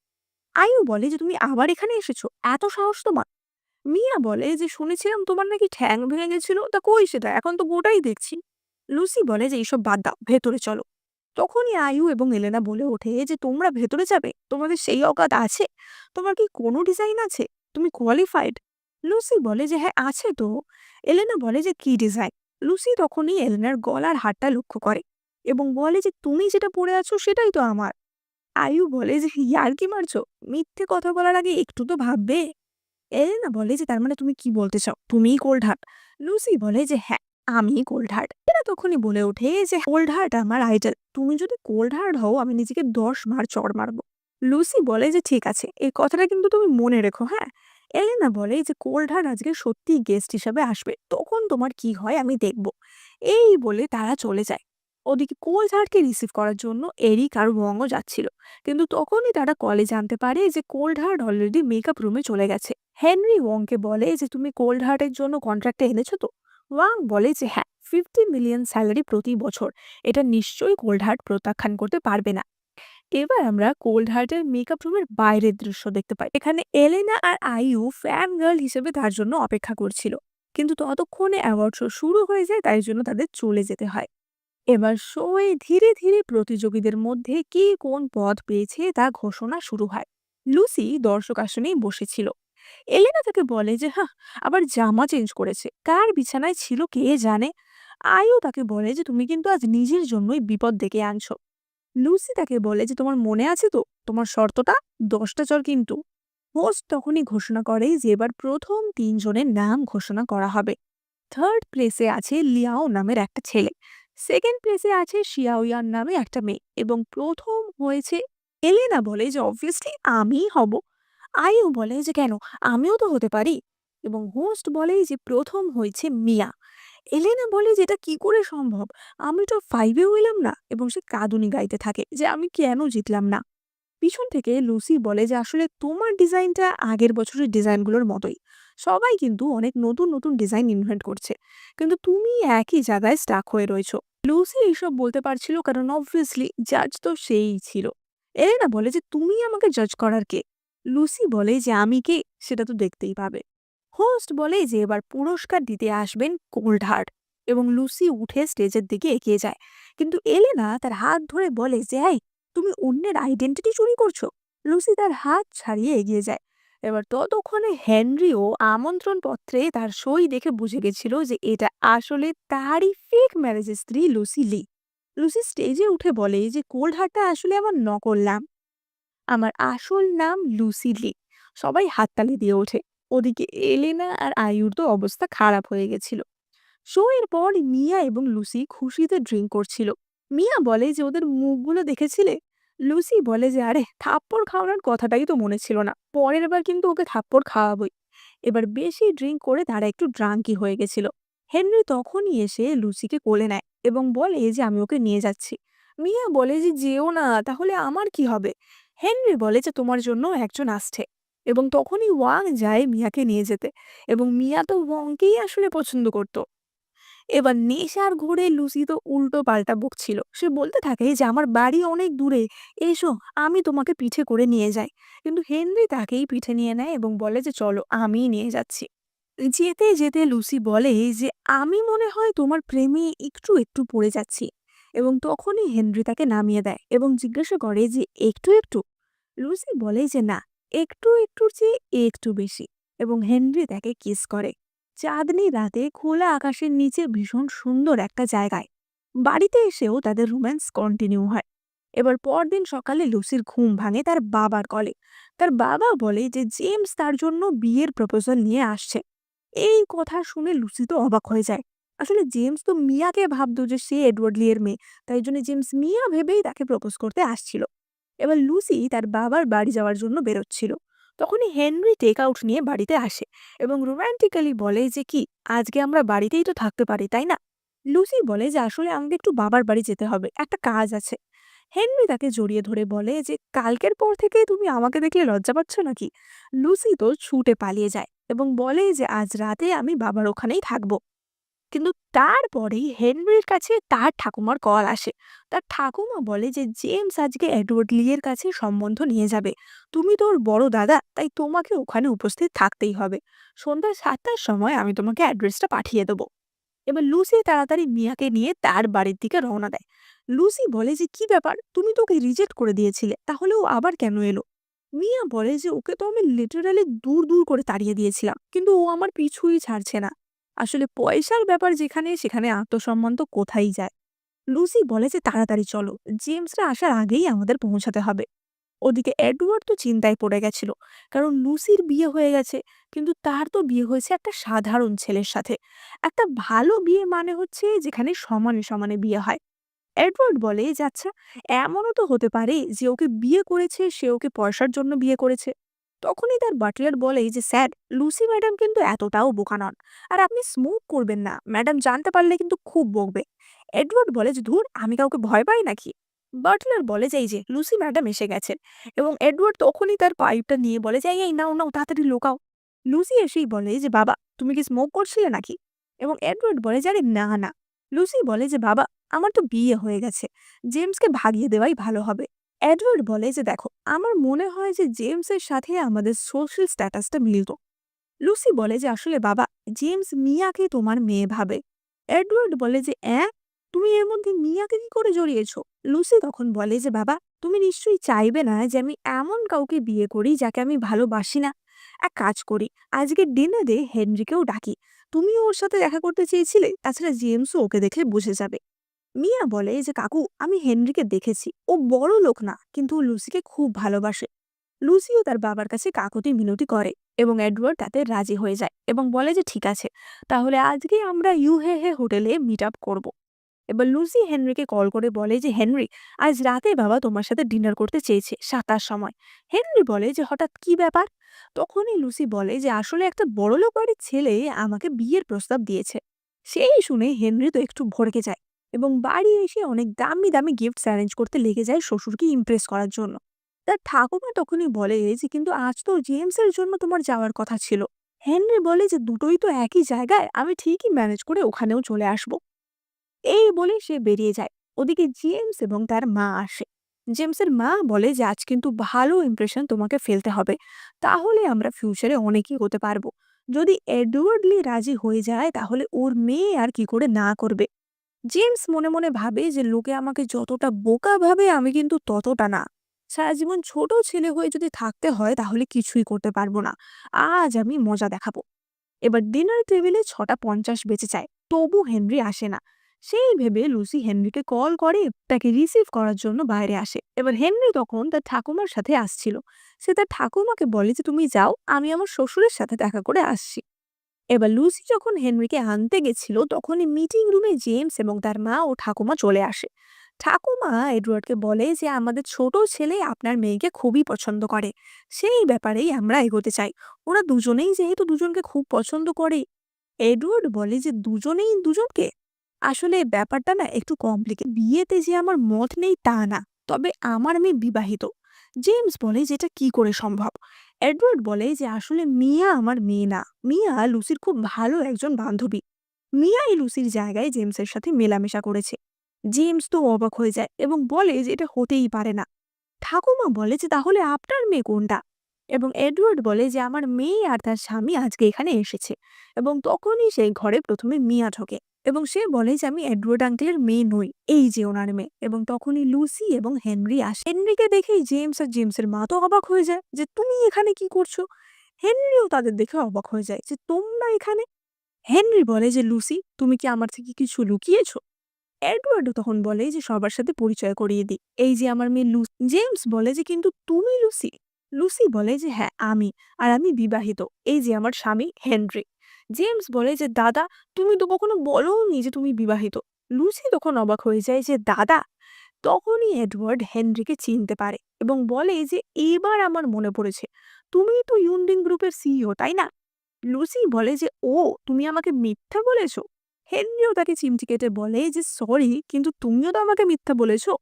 আইও বলে যে তুমি আবার এখানে এসেছো, এত সাহস তোমার? মিয়া বলে যে শুনেছিলাম তোমার নাকি ঠ্যাং ভেঙে গেছিল, তা কই সেটা, এখন তো গোটাই দেখছি। লুসি বলে যে এইসব বাদ দাও, ভেতরে চলো। তখনই আয়ু এবং এলেনা বলে ওঠে যে তোমরা ভেতরে যাবে, তোমাদের সেই অকাত আছে? তোমার কি কোনো ডিজাইন আছে, তুমি কোয়ালিফাইড? লুসি বলে যে হ্যাঁ আছে তো। এলেনা বলে যে কি ডিজাইন? লুসি তখনই এলেনার গলার হারটা লক্ষ্য করে এবং বলে যে তুমি যেটা পরে আছো সেটাই তো আমার। আয়ু বলে যে ইয়ার কি মারছো, মিথ্যে কথা বলার আগে একটু তো ভাববে। এলেনা বলে যে তার মানে তুমি কি বলতে চাও তুমিই কোল্ড হার্ট? লুসি বলে যে হ্যাঁ, আমি কোল্ড হার্ট। এরা তখনই বলে ওঠে যে কোল্ড হার্ট আমার আইডল, তুমি যদি কোল্ড হার্ট হও আমি নিজেকে 10 মার চড় মারবো। লুসি বলে যে ঠিক আছে, এই কথাটা কিন্তু তুমি মনে রেখো, হ্যাঁ। এলেনা বলে যে কোল্ড হার্ট আজকে সত্যি গেস্ট হিসাবে আসবে, তখন তোমার কি হয় আমি দেখব। এই বলে তারা চলে যায়। ওদিকে কোল্ড হার্টকে রিসিভ করার জন্য এরিক আর ওয়ংও যাচ্ছিল, কিন্তু তখনই তারা কলে জানতে পারে যে কোল্ড হার্ট অলরেডি মেকআপ রুমে চলে গেছে। হেনরি ওয়ংকে বলে যে তুমি কোল্ড হার্টের জন্য কন্ট্রাক্টে এনেছো তো? ওয়াং বলে যে হ্যাঁ, 50 মিলিয়ন স্যালারি প্রতি বছর, এটা নিশ্চয়ই কোল্ড হার্ট প্রত্যাখ্যান করতে পারবে না। এবার আমরা কোল্ড হার্টের মেকআপ রুমের বাইরের দৃশ্য দেখতে পাই। এখানে এলেনা আর আইয়ু ফ্যান গার্ল হিসেবে তার জন্য অপেক্ষা করছিল, কিন্তু ততক্ষণে অ্যাওয়ার্ড শো শুরু হয়ে যায়, তাই জন্য তাদের চলে যেতে হয়। এবার শোয়ে ধীরে ধীরে প্রতিযোগীদের মধ্যে কে কোন পদ পেয়েছে তা ঘোষণা শুরু হয়। লুসি দর্শক আসনেই বসেছিল। এলেনা তাকে বলে যে হ্যাঁ, আবার জামা চেঞ্জ করেছে, কার বিছানায় ছিল কে জানে। আয়ু তাকে বলে যে তুমি কিন্তু আজ নিজের জন্যই বিপদ ডেকে আনছো। লুসি তাকে বলে যে তোমার মনে আছে তো তোমার শর্তটা, 10টা চর কিন্তু। হোস্ট তখনই ঘোষণা করে যে এবার প্রথম 3 জনের নাম ঘোষণা করা হবে। থার্ড প্লেসে আছে লিয়াও নামের একটা ছেলে, সেকেন্ড প্লেসে আছে শিয়াওয়ান নামে একটা মেয়ে, এবং প্রথম হয়েছে। এলেনা বলে যে অবভিয়াসলি আমিই হব। আইও বলে যে কেন, আমিও তো হতে পারি। এবং হোস্ট বলে যে প্রথম হয়েছে মিয়া। এলেনা বলে যে এটা কি করে সম্ভব, আমি তো 5-এও এলাম না, এবং সে কাঁদুনি গাইতে থাকে যে আমি কেন জিতলাম না। পিছন থেকে লুসি বলে যে আসলে তোমার ডিজাইনটা আগের বছরের ডিজাইনগুলোর মতোই, সবাই কিন্তু অনেক নতুন নতুন ডিজাইন ইনভেন্ট করছে, কিন্তু তুমি একই জায়গায় স্টাক হয়ে রয়েছো। লুসি এইসব বলতে পারছিল কারণ অবভিয়াসলি জাজ তো সেই ছিল। এলেনা বলে যে তুমি আমাকে জাজ করার কে? লুসি বলে যে আমি কে সেটা তো দেখতেই পাবে। হোস্ট বলে যে এবার পুরস্কার দিতে আসবেন কোল্ড হার্ট, এবং লুসি উঠে স্টেজের দিকে এগিয়ে যায়, কিন্তু এলেনা তার হাত ধরে বলে যে এই, তুমি অন্যের আইডেন্টিটি চুরি করছো। লুসি তার হাত ছাড়িয়ে এগিয়ে যায়। এবার ততক্ষণে হেনরিও আমন্ত্রণ পত্রে তার সই দেখে বুঝে গেছিল যে এটা আসলে তারই ফেক ম্যারেজের স্ত্রী লুসি লি। লুসি স্টেজে উঠে বলে যে কোল্ড হার্টটা আসলে আমার নকল নাম, আমার আসল নাম লুসি লি। সবাই হাততালি দিয়ে ওঠে। ওদিকে এলেনা আর আয়ুর তো অবস্থা খারাপ হয়ে গেছিল। শো এর পর মিয়া এবং লুসি খুশিতে ড্রিঙ্ক করছিল। মিয়া বলে যে ওদের মুখগুলো দেখেছিলে? লুসি বলে যে আরে থাপ্পড় খাওয়ানোর কথাটাই তো মনে ছিল না, পরের বার কিন্তু ওকে থাপ্পড় খাওয়াবই। এবার বেশি ড্রিঙ্ক করে তারা একটু ড্রাঙ্কি হয়ে গেছিল। হেনরি তখনই এসে লুসিকে কোলে নেয় এবং বলে যে আমি ওকে নিয়ে যাচ্ছি। মিয়া বলে যে যেও না, তাহলে আমার কি হবে? হেনরি বলে যে তোমার জন্য একজন আসছে। এবং তখনই ওয়াং যায় মিয়াকে নিয়ে যেতে, এবং মিয়া তো ওয়াংকেই আসলে পছন্দ করত। এবার নেশার ঘোরে লুসি তো উল্টো পাল্টা বকছিল। সে বলতে থাকে যে আমার বাড়ি অনেক দূরে, এসো আমি তোমাকে পিঠে করে নিয়ে যাই। কিন্তু হেনরি তাকেই পিঠে নিয়ে নেয় এবং বলে যে চলো আমিই নিয়ে যাচ্ছি। যেতে যেতে লুসি বলে যে আমি মনে হয় তোমার প্রেমে একটু একটু পড়ে যাচ্ছি। এবং তখনই হেনরি তাকে নামিয়ে দেয় এবং জিজ্ঞাসা করে যে একটু একটু? লুসি বলে যে না, একটু একটুর চেয়ে একটু বেশি। এবং হেনরি তাকে কিস করে। চাঁদনি রাতে খোলা আকাশের নিচে ভীষণ সুন্দর একটা জায়গায়। বাড়িতে এসেও তাদের রোম্যান্স কন্টিনিউ হয়। এবার পরদিন সকালে লুসির ঘুম ভাঙে তার বাবার কলে। তার বাবা বলে যে জেমস তার জন্য বিয়ের প্রপোজাল নিয়ে আসছে। এই কথা শুনে লুসি তো অবাক হয়ে যায়। আসলে জেমস তো মিয়াকে ভাবতো যে সে এডওয়ার্ড লি এর মেয়ে, তাই জন্য জেমস মিয়া ভেবেই তাকে প্রপোজ করতে আসছিল। এবার লুসি তার বাবার বাড়ি যাওয়ার জন্য বেরোচ্ছিল। তখনই হেনরি টেক আউট নিয়ে বাড়িতে আসে এবং রোম্যান্টিক্যালি বলে যে কি, আজকে আমরা বাড়িতেই তো থাকতে পারি তাই না? লুসি বলে যে আসলে আমাকে একটু বাবার বাড়ি যেতে হবে, একটা কাজ আছে। হেনরি তাকে জড়িয়ে ধরে বলে যে কালকের পর থেকে তুমি আমাকে দেখলে লজ্জা পাচ্ছ নাকি? লুসি তো ছুটে পালিয়ে যায় এবং বলে যে আজ রাতে আমি বাবার ওখানেই থাকবো। কিন্তু তারপরেই হেনরির কাছে তার ঠাকুমার কল আসে। তার ঠাকুমা বলে যে জেমস আজকে এডওয়ার্ড লি এর কাছে সম্বন্ধ নিয়ে যাবে, তুমি তোর বড় দাদা, তাই তোমাকে ওখানে উপস্থিত থাকতেই হবে। সন্ধ্যা 7টার সময় আমি তোমাকে অ্যাড্রেসটা পাঠিয়ে দেবো। এবার লুসি তাড়াতাড়ি মিয়াকে নিয়ে তার বাড়ির দিকে রওনা দেয়। লুসি বলে যে কি ব্যাপার, তুমি তো ওকে রিজেক্ট করে দিয়েছিলে, তাহলে ও আবার কেন এলো? মিয়া বলে যে ওকে তো আমি লিটারালি দূর দূর করে তাড়িয়ে দিয়েছিলাম, কিন্তু ও আমার পিছুই ছাড়ছে না। আসলে পয়সার ব্যাপার যেখানে, সেখানে আত্মসম্মান তো কোথায় যায়। লুসি বলে যে তাড়াতাড়ি চলো, জেমসরা আসার আগেই আমাদের পৌঁছাতে হবে। ওদিকে এডওয়ার্ড তো চিন্তায় পড়ে গেছিল, কারণ লুসির বিয়ে হয়ে গেছে, কিন্তু তার তো বিয়ে হয়েছে একটা সাধারণ ছেলের সাথে। একটা ভালো বিয়ে মানে হচ্ছে যেখানে সমানে সমানে বিয়ে হয়। এডওয়ার্ড বলে যে আচ্ছা, এমনও তো হতে পারে যে ওকে বিয়ে করেছে সে ওকে পয়সার জন্য বিয়ে করেছে। তখনই তার বাটলার বলে যে স্যার, লুসি ম্যাডাম কিন্তু এতটাও বোকা নন, আর আপনি স্মোক করবেন না, ম্যাডাম জানতে পারলে কিন্তু খুব বকবে। এডওয়ার্ড বলে যে ধুর, আমি কাউকে ভয় পাই নাকি। বাটলার বলে যে এই যে লুসি ম্যাডাম এসে গেছেন। এবং এডওয়ার্ড তখনই তার পাইপটা নিয়ে বলে যে এই নাও নাও, তাড়াতাড়ি লোকাও। লুসি এসেই বলে যে বাবা, তুমি কি স্মোক করছিলে নাকি? এবং এডওয়ার্ড বলে যে আরে না না। লুসি বলে যে বাবা, আমার তো বিয়ে হয়ে গেছে, জেমসকে ভাগিয়ে দেওয়াই ভালো হবে। এডওয়ার্ড বলে যে দেখো, আমার মনে হয় যে জেমসের সাথে আমাদের সোশ্যাল স্ট্যাটাসটা মিলত। লুসি বলে যে আসলে বাবা, জেমস মিয়াকে তোমার মেয়ে ভাবে। এডওয়ার্ড বলে যে তুমি এর মধ্যে মিয়াকে কি করে জড়িয়েছো? লুসি তখন বলে যে বাবা, তুমি নিশ্চয়ই চাইবে না যে আমি এমন কাউকে বিয়ে করি যাকে আমি ভালোবাসি না। এক কাজ করি, আজকে ডিনারে হেনরিকেও ডাকি। তুমিও ওর সাথে দেখা করতে চেয়েছিলে, তাছাড়া জেমসও ওকে দেখে বুঝে যাবে। মিয়া বলে যে কাকু, আমি হেনরিকে দেখেছি, ও বড় লোক না, কিন্তু ও লুসিকে খুব ভালোবাসে। লুসিও তার বাবার কাছে কাকুতি মিনতি করে এবং এডওয়ার্ড তাতে রাজি হয়ে যায় এবং বলে যে ঠিক আছে, তাহলে আজকে আমরা ইউহে হে হোটেলে মিট আপ করবো। এবার লুসি হেনরিকে কল করে বলে যে হেনরি, আজ রাতে বাবা তোমার সাথে ডিনার করতে চেয়েছে 7টার সময়। হেনরি বলে যে হঠাৎ কি ব্যাপার? তখনই লুসি বলে যে আসলে একটা বড়লোক বাড়ির ছেলে আমাকে বিয়ের প্রস্তাব দিয়েছে। সেই শুনে হেনরি তো একটু ভড়কে যায় এবং বাড়ি এসে অনেক দামি দামি গিফটস অ্যারেঞ্জ করতে লেগে যায় শ্বশুরকে ইমপ্রেস করার জন্য। তার ঠাকুমা তখনই বলে যে কিন্তু আজ তো জেমসের জন্য তোমার যাওয়ার কথা ছিল। হেনরি বলে যে দুটোই তো একই জায়গায়, আমি ঠিকই ম্যানেজ করে ওখানেও চলে আসবো। এই বলে সে বেরিয়ে যায়। ওদিকে জেমস এবং তার মা আসে। জেমসের মা বলে যে আজ কিন্তু ভালো ইমপ্রেশন তোমাকে ফেলতে হবে, তাহলে আমরা ফিউচারে অনেকই হতে পারবো। যদি এডওয়ার্ডলি রাজি হয়ে যায় তাহলে ওর মেয়ে আর কি করে না করবে। জেমস মনে মনে ভাবে যে লোকে আমাকে যতটা বোকা ভাবে আমি কিন্তু ততটা না। সারা জীবন ছোট ছেলে হয়ে যদি থাকতে হয় তাহলে কিছুই করতে পারবো না। আজ আমি মজা দেখাবো। এবার ডিনার টেবিলে 6:50 বেজে যায়, তবু হেনরি আসে না। সেই ভেবে লুসি হেনরিকে কল করে তাকে রিসিভ করার জন্য বাইরে আসে। এবার হেনরি তখন তার ঠাকুমার সাথে আসছিল। সে তার ঠাকুমাকে বলে যে তুমি যাও, আমি আমার শ্বশুরের সাথে দেখা করে আসছি। এবার লুসি যখন হেনরিকে আনতে গেছিল তখনই মিটিং রুমে জেমস এবং তার মা ও ঠাকুমা চলে আসে। ঠাকুমা এডওয়ার্ডকে বলে যে আমাদের ছোট ছেলে আপনার মেয়েকে খুবই পছন্দ করে, সেই ব্যাপারেই আমরা এগোতে চাই। ওরা দুজনেই যেহেতু দুজনকে খুব পছন্দ করে। এডওয়ার্ড বলে যে দুজনেই দুজনকে, আসলে ব্যাপারটা না একটু কমপ্লিকেট। বিয়েতে যে আমার মত নেই তা না, তবে আমার মেয়ে বিবাহিত। জেমস বলে যে এটা কি করে সম্ভব? এডওয়ার্ড বলে যে আসলে মিয়া আমার মেয়ে না, মিয়া লুসির খুব ভালো একজন বান্ধবী। মিয়াই লুসির জায়গায় জেমসের সাথে মেলামেশা করেছে। জেমস তো অবাক হয়ে যায় এবং বলে যে এটা হতেই পারে না। ঠাকুমা বলে যে তাহলে আপনার মেয়ে কোনটা? এবং এডওয়ার্ড বলে যে আমার মেয়ে আর তার স্বামী আজকে এখানে এসেছে। এবং তখনই সেই ঘরে প্রথমে মিয়া ঢোকে এবং সে বলে যে আমি এডওয়ার্ড আঙ্কেলের মেয়ে নই, এই যে ওনার মেয়ে। এবং তখনই লুসি এবং হেনরি আসে। হেনরিকে দেখেই জেমস আর জেমসের মা তো অবাক হয়ে যায় যে তুমি এখানে কি করছো। হেনরিও তাদের দেখে অবাক হয়ে যায় যে তোমরা এখানে। হেনরি বলে যে লুসি, তুমি কি আমার থেকে কিছু লুকিয়েছো? এডওয়ার্ডও তখন বলে যে সবার সাথে পরিচয় করিয়ে দিই, এই যে আমার মেয়ে লুসি। জেমস বলে যে কিন্তু তুমি লুসি? লুসি বলে যে হ্যাঁ আমি, আর আমি বিবাহিত, এই যে আমার স্বামী হেনরি। জেমস বলে যে দাদা, তুমি তো কখনো বলোনি যে তুমি বিবাহিত। লুসি তখন অবাক হয়ে যায় যে দাদা। তখনই এডওয়ার্ড হেনরিকে চিনতে পারে এবং বলে যে এবার আমার মনে পড়েছে, তুমি তো ইউন্ডিং গ্রুপের সিইও তাই না? লুসি বলে যে ও, তুমি আমাকে মিথ্যা বলেছো। হেনরিও তাকে চিমটি কেটে বলে যে সরি, কিন্তু তুমিও তো আমাকে মিথ্যা বলেছো।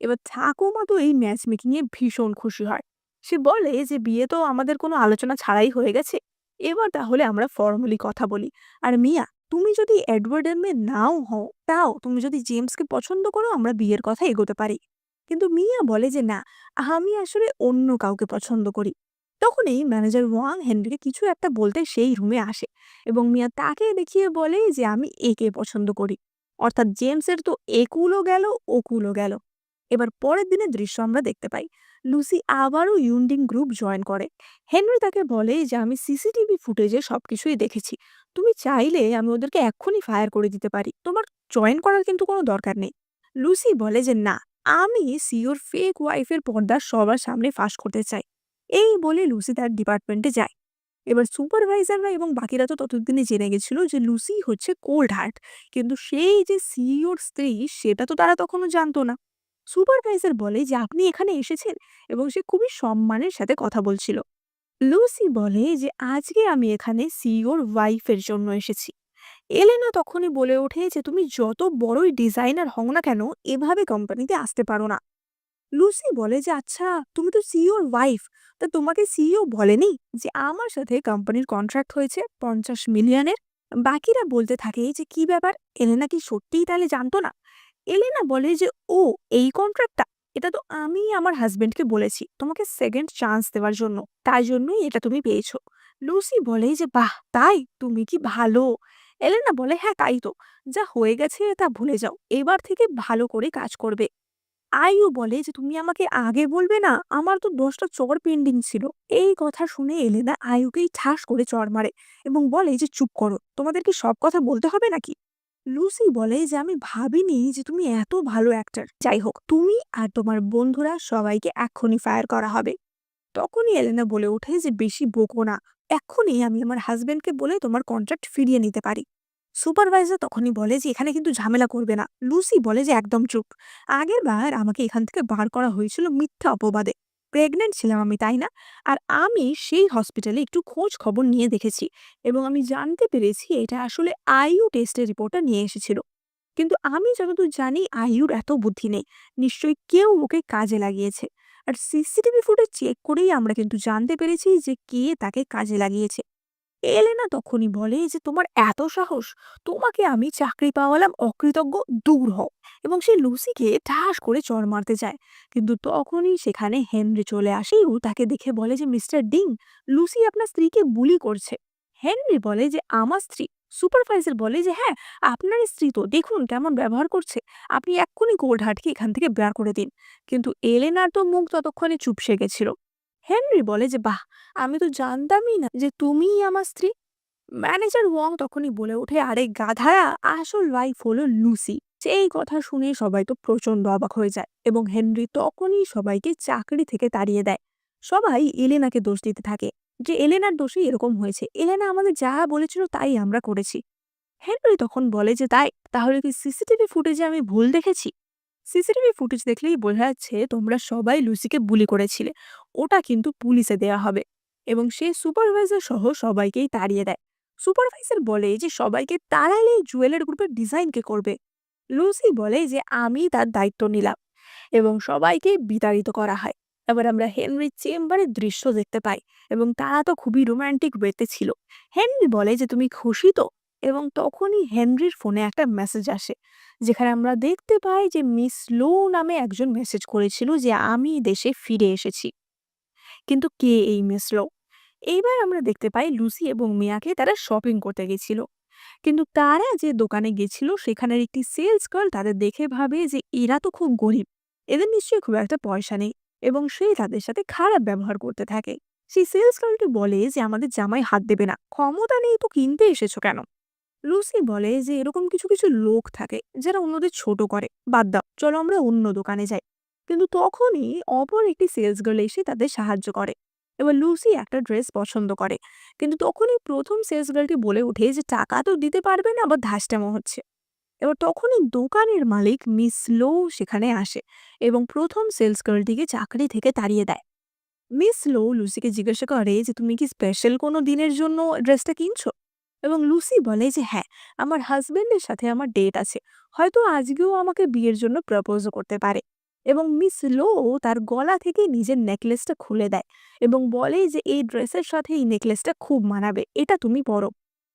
এবার ঠাকুমা তো এই ম্যাচ মেকিং এ ভীষণ খুশি হয়। সে বলে যে বিয়ে তো আমাদের কোনো আলোচনা ছাড়াই হয়ে গেছে, এবার তাহলে আমরা ফর্মালি কথা বলি। আর মিয়া, তুমি যদি এডওয়ার্ডের মেয়ে নাও হও, তাও তুমি যদি জেমসকে পছন্দ করো আমরা বিয়ের কথা এগোতে পারি। কিন্তু মিয়া বলে যে না, আমি আসলে অন্য কাউকে পছন্দ করি। তখনই ম্যানেজার ওয়াং হেনরিকে কিছু একটা বলতে সেই রুমে আসে এবং মিয়া তাকে দেখিয়ে বলে যে আমি একে পছন্দ করি। অর্থাৎ জেমসের তো একুলও গেল, ওকুলও গেল। এবার পরের দিনের দৃশ্য আমরা দেখতে পাই। লুসি আবারও ইউন্ডিং গ্রুপ জয়েন করে। হেনরি তাকে বলে যে আমি সিসিটিভি ফুটেজে সবকিছুই দেখেছি, তুমি চাইলে আমি ওদেরকে এক্ষুনি ফায়ার করে দিতে পারি, তোমার জয়েন করার কিন্তু কোনো দরকার নেই। লুসি বলে যে না, আমি সিওর ফেক ওয়াইফের পর্দা সবার সামনে ফাঁস করতে চাই। এই বলে লুসি তার ডিপার্টমেন্টে যায়। এবার সুপারভাইজাররা এবং বাকিরা তো ততদিনে জেনে গেছিল যে লুসি হচ্ছে কোল্ড হার্ট, কিন্তু সেই যে সিইওর স্ত্রী সেটা তো তারা তখনও জানতো না। সুপারভাইজার বলে যে আপনি এখানে এসেছেন, এবং সে খুবই সম্মানের সাথে কথা বলছিল। লুসি বলে যে আজকে আমি এখানে সিইওর ওয়াইফের জন্য এসেছি। এলেনা তখনই বলে ওঠে যে তুমি যত বড়ই ডিজাইনার হও না কেন, এভাবে কোম্পানিতে আসতে পারো না। লুসি বলে যে আচ্ছা, তুমি তো সিইওর ওয়াইফ, তা তোমাকে সিইও বলেনি যে আমার সাথে কোম্পানির কন্ট্রাক্ট হয়েছে 50 মিলিয়নের? বাকিরা বলতে থাকে যে কি ব্যাপার, এলেনা কি সত্যিই তাহলে জানতো না? এলেনা বলে যে ও, এই কন্ট্রাক্টটা, এটা তো আমি আমার হাজবেন্ডকে বলেছি তোমাকে সেকেন্ড চান্স দেওয়ার জন্য, তাই জন্যই এটা তুমি পেয়েছো। লুসি বলে যে বাহ, তাই? তুমি কি ভালো! এলেনা বলে হ্যাঁ, তাই তো। যা হয়ে গেছে তা ভুলে যাও, এবার থেকে ভালো করে কাজ করবে। আইয়ু বলে যে তুমি আমাকে আগে বলবে না, আমার তো 10টা চড় পেন্ডিং ছিল। এই কথা শুনে এলেনা আইয়ুকেই ঠাস করে চড় মারে এবং বলে যে চুপ করো, তোমাদের কি সব কথা বলতে হবে নাকি? লুসি বলে যে আমি ভাবিনি যে তুমি এত ভালো অ্যাক্টর। যাই হোক, তুমি আর তোমার বন্ধুরা সবাইকে এক্ষুনি ফায়ার করা হবে। তখনই এলেনা বলে ওঠে যে বেশি বকো না, এক্ষুনি আমি আমার হাজবেন্ডকে বলে তোমার কন্ট্রাক্ট ফিরিয়ে নিতে পারি। সুপারভাইজার তখনই বলে যে এখানে কিন্তু ঝামেলা করবে না। লুসি বলে যে একদম চুপ, আগের বার আমাকে এখান থেকে বার করা হয়েছিল মিথ্যা অপবাদে। প্রেগনেন্ট ছিলাম আমি, তাই না? আর আমি সেই হসপিটালে একটু খোঁজ খবর নিয়ে দেখেছি এবং আমি জানতে পেরেছি এটা আসলে আইইউ টেস্টের রিপোর্টটা নিয়ে এসেছিল। কিন্তু আমি যতদূর জানি আইয়ুর এত বুদ্ধি নেই, নিশ্চয়ই কেউ ওকে কাজে লাগিয়েছে। আর সিসিটিভি ফুটেজ চেক করেই আমরা কিন্তু জানতে পেরেছি যে কে তাকে কাজে লাগিয়েছে। এলেনা তখনই বলে যে তোমার এত সাহস, তোমাকে আমি চাকরি পাওয়ালাম, অকৃতজ্ঞ, দূর হও। এবং সে লুসিকে ঠাস করে চড় মারতে যায়, কিন্তু তখনই সেখানে হেনরি চলে আসে। ও তাকে দেখে বলে যে মিস্টার ডিং, লুসি আপনার স্ত্রীকে বুলি করছে। হেনরি বলে যে আমার স্ত্রী? সুপারভাইজার বলে যে হ্যাঁ, আপনার স্ত্রী, তো দেখুন কেমন ব্যবহার করছে, আপনি এক্ষুনি কোল্ড হার্টকে এখান থেকে বের করে দিন। কিন্তু এলেনার তো মুখ ততক্ষণে চুপসে গেছিল। হেনরি বলে যে বাহ, আমি তো জানতামই না যে তুমিই আমার স্ত্রী। ম্যানেজার ওয়াং তখনই বলে ওঠে আরে গাধারা, আসল ওয়াইফ হলো লুসি। এই কথা শুনে সবাই তো প্রচন্ড অবাক হয়ে যায় এবং হেনরি তখনই সবাইকে চাকরি থেকে তাড়িয়ে দেয়। সবাই এলেনাকে দোষ দিতে থাকে যে এলেনার দোষে এরকম হয়েছে, এলেনা আমাদের যা বলেছিল তাই আমরা করেছি। হেনরি তখন বলে যে তাই, তাহলে কি সিসিটিভি ফুটেজে আমি ভুল দেখেছি? সিসিটিভি ফুটেজ দেখলেই বোঝা যাচ্ছে তোমরা সবাই লুসিকে বুলি করেছিলে, ওটা কিন্তু পুলিশে দেয়া হবে। এবং সে সুপারভাইজার সহ সবাইকেই তাড়িয়ে দেয়। সুপারভাইজার বলে যে সবাইকে তাড়ালে জুয়েলের গ্রুপের ডিজাইন কে করবে? লুসি বলে যে আমি তার দায়িত্ব নিলাম এবং সবাইকে বিতাড়িত করা হয়। এবার আমরা হেনরির চেম্বারের দৃশ্য দেখতে পাই এবং তারা তো খুবই রোমান্টিক ওয়েতে ছিল। হেনরি বলে যে তুমি খুশি তো? এবং তখনই হেনরির ফোনে একটা মেসেজ আসে, যেখানে আমরা দেখতে পাই যে মিস লো নামে একজন মেসেজ করেছিল যে আমি দেশে ফিরে এসেছি। কিন্তু কে এই মিস লো? এইবার আমরা দেখতে পাই লুসি এবং মিয়াকে তারা শপিং করতে গেছিল। কিন্তু তারা যে দোকানে গেছিল সেখানের একটি সেলস গার্ল তাদের দেখে ভাবে যে এরা তো খুব গরিব, এদের নিশ্চয়ই খুব একটা পয়সা নেই, এবং সে তাদের সাথে খারাপ ব্যবহার করতে থাকে। সেই সেলস গার্লটি বলে যে আমাদের জামাই হাত দেবে না, ক্ষমতা নেই তো কিনতে এসেছো কেন? লুসি বলে যে এরকম কিছু কিছু লোক থাকে যারা অন্যদের ছোট করে, বাদ দাও, চলো আমরা অন্য দোকানে যাই। কিন্তু তখনই অপর একটি সেলস গার্ল এসে তাদের সাহায্য করে। এবার লুসি একটা ড্রেস পছন্দ করে, কিন্তু তখনই প্রথম সেলস গার্লটি বলে ওঠে যে টাকা তো দিতে পারবে না, আবার ধাসটামো হচ্ছে। এবার তখনই দোকানের মালিক মিস লো সেখানে আসে এবং প্রথম সেলস গার্লটিকে চাকরি থেকে তাড়িয়ে দেয়। মিস লো লুসিকে জিজ্ঞাসা করে যে তুমি কি স্পেশাল কোনো দিনের জন্য ড্রেসটা কিনছো? এবং লুসি বলে যে হ্যাঁ, আমার হাজবেন্ডের সাথে আমার ডেট আছে, হয়তো আজকেও আমাকে বিয়ের জন্য প্রপোজও করতে পারে। এবং মিস লো তার গলা থেকে নিজের নেকলেসটা খুলে দেয় এবং বলে যে এই ড্রেসের সাথে এই নেকলেসটা খুব মানাবে, এটা তুমি পরো।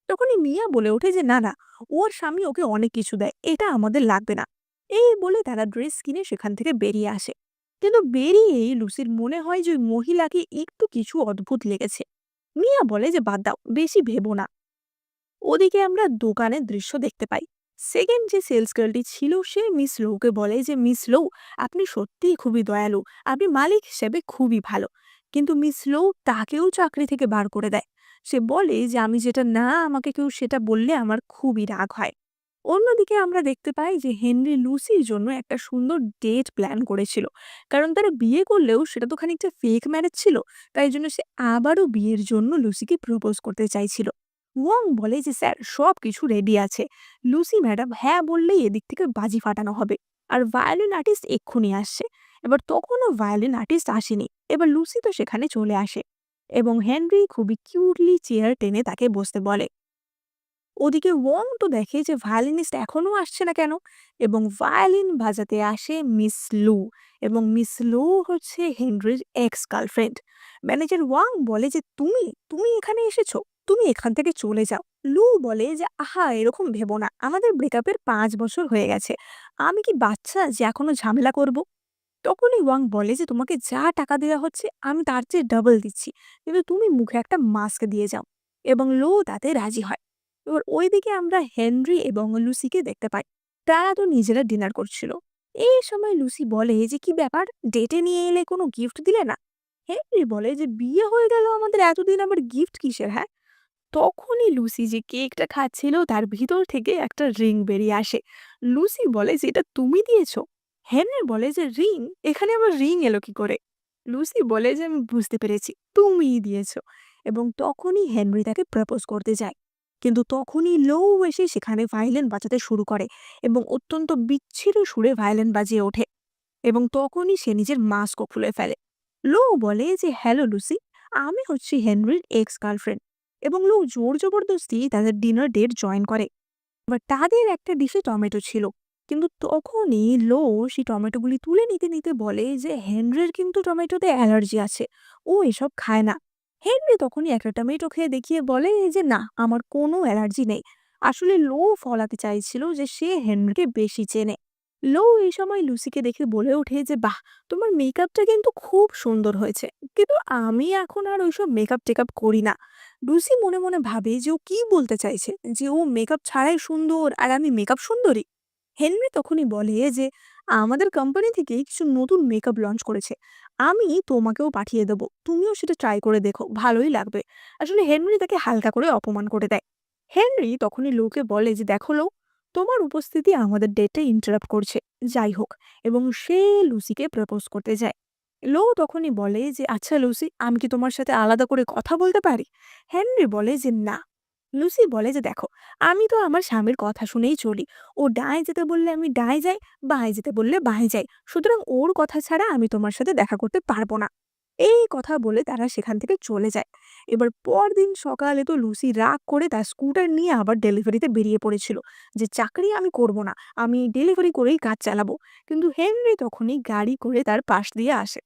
তখনই মিয়া বলে ওঠে যে না না, ওর স্বামী ওকে অনেক কিছু দেয়, এটা আমাদের লাগবে না। এই বলে তারা ড্রেস কিনে সেখান থেকে বেরিয়ে আসে। কিন্তু বেরিয়েই লুসির মনে হয় যে ওই মহিলাকে একটু কিছু অদ্ভুত লেগেছে। মিয়া বলে যে বাদ দাও, বেশি ভেবো না। ওদিকে আমরা দোকানের দৃশ্য দেখতে পাই। সেকেন্ড যে সেলস গার্লটি ছিল সে মিস লৌকে বলে যে মিস লৌ, আপনি সত্যিই খুবই দয়ালু, আপনি মালিক হিসেবে খুবই ভালো। কিন্তু মিস লৌ তাকেও চাকরি থেকে বার করে দেয়। সে বলে যে আমি যেটা না আমাকে কেউ সেটা বললে আমার খুবই রাগ হয়। অন্যদিকে আমরা দেখতে পাই যে হেনরি লুসির জন্য একটা সুন্দর ডেট প্ল্যান করেছিল, কারণ তারা বিয়ে করলেও সেটা তো খানিকটা ফেক ম্যারেজ ছিল। তাই জন্য সে আবারও বিয়ের জন্য লুসিকে প্রপোজ করতে চাইছিল। ওয়াং বলে যে স্যার, সব কিছু রেডি আছে, লুসি ম্যাডাম হ্যাঁ বললেই এদিক থেকে বাজি ফাটানো হবে। আর ভায়োলিন আর্টিস্ট এক্ষুনি আসছে। এবার তখনও ভায়োলিন আর্টিস্ট আসেনি, এবার লুসি তো সেখানে চলে আসে এবং হেনরি খুবই কিউটলি চেয়ার টেনে তাকে বসতে বলে। ওদিকে ওয়ং তো দেখে যে ভায়োলিনিস্ট এখনো আসছে না কেন, এবং ভায়োলিন বাজাতে আসে মিস লু। এবং মিস লু হচ্ছে হেনরির এক্স গার্লফ্রেন্ড। ম্যানেজার ওয়াং বলে যে তুমি তুমি এখানে এসেছো, তুমি এখান থেকে চলে যাও। লু বলে যে আহা, এরকম ভেবো না, আমাদের ব্রেকআপের 5 বছর হয়ে গেছে, আমি কি বাচ্চা যে এখনো ঝামেলা করব। তখনই ওয়াং বলে যে তোমাকে যা টাকা দেওয়া হচ্ছে আমি তার চেয়ে ডাবল দিচ্ছি, কিন্তু তুমি মুখে একটা মাস্ক দিয়ে যাও। এবং লো তাতে রাজি হয়। এবার ওইদিকে আমরা হেনরি এবং লুসিকে দেখতে পাই। তারা তো নিজেরা ডিনার করছিল। এই সময় লুসি বলে যে কি ব্যাপার, ডেটে নিয়ে এলে কোনো গিফট দিলে না। হেনরি বলে যে বিয়ে হয়ে গেল আমাদের, এতদিন আবার গিফট কিসের, হ্যাঁ। তখনই লুসি যে কেকটা খাচ্ছিল তার ভিতর থেকে একটা রিং বেরিয়ে আসে। লুসি বলে যে এটা তুমি দিয়েছো। হেনরি বলে যে রিং, এখানে আবার রিং এলো কি করে। লুসি বলে যে আমি বুঝতে পেরেছি, তুমিই দিয়েছো। এবং তখনই হেনরি তাকে প্রপোজ করতে যায়। কিন্তু তখনই লো এসে সেখানে ভায়োলিন বাজাতে শুরু করে এবং অত্যন্ত বিচ্ছিন্ন সুরে ভায়োলিন বাজিয়ে ওঠে। এবং তখনই সে নিজের মাস্কও খুলে ফেলে। লো বলে যে হ্যালো লুসি, আমি হচ্ছি হেনরির এক্স গার্লফ্রেন্ড। এবং লো জোর জবরদস্তি তাদের ডিনার ডেট জয়েন করে। এবার তাদের একটা ডিশে টমেটো ছিল, কিন্তু তখনই লো সেই টমেটোগুলি তুলে নিতে নিতে বলে যে হেনরির কিন্তু টমেটোতে অ্যালার্জি আছে, ও এসব খায় না। হেনরি তখনই একটা টমেটো খেয়ে দেখিয়ে বলে যে না, আমার কোনো অ্যালার্জি নেই। আসলে লো ফলাতে চাইছিল যে সে হেনরিকে বেশি চেনে। লো এই সময় লুসিকে দেখে বলে ওঠে যে বাহ, তোমার মেকআপটা কিন্তু খুব সুন্দর হয়েছে, কিন্তু আমি এখন আর ওইসব মেকআপ টেকআপ করি না। লুসি মনে মনে ভাবে যে ও কি বলতে চাইছে, যে ও মেকআপ ছাড়াই সুন্দর আর আমি মেকআপ সুন্দরী। হেনরি তখনই বলে যে আমাদের কোম্পানি থেকে কিছু নতুন মেকআপ লঞ্চ করেছে, আমি তোমাকেও পাঠিয়ে দেবো, তুমিও সেটা ট্রাই করে দেখো, ভালোই লাগবে। আসলে হেনরি তাকে হালকা করে অপমান করে দেয়। হেনরি তখনই লোকে বলে যে দেখো লো, তোমার উপস্থিতি আমাদের ডেটে ইন্টারাপ্ট করছে, যাই হোক। এবং সে লুসিকে প্রপোজ করতে যায়। লো তখনই বলে যে আচ্ছা লুসি, আমি কি তোমার সাথে আলাদা করে কথা বলতে পারি। হেনরি বলে যে না। লুসি বলে যে দেখো, আমি তো আমার স্বামীর কথা শুনেই চলি, ও ডায়ে যেতে বললে আমি ডায়ে যাই, বাঁয়ে যেতে বললে বাঁয়ে যাই, সুতরাং ওর কথা ছাড়া আমি তোমার সাথে দেখা করতে পারবো না। এই কথা বলে তারা সেখান থেকে চলে যায়। এবার পরদিন সকালে তো লুসি রাগ করে তার স্কুটার নিয়ে আবার ডেলিভারিতে বেরিয়ে পড়েছিল, যে চাকরি আমি করব না, আমি ডেলিভারি করেই কাজ চালাবো। কিন্তু হেনরি তখনই গাড়ি করে তার পাশ দিয়ে আসে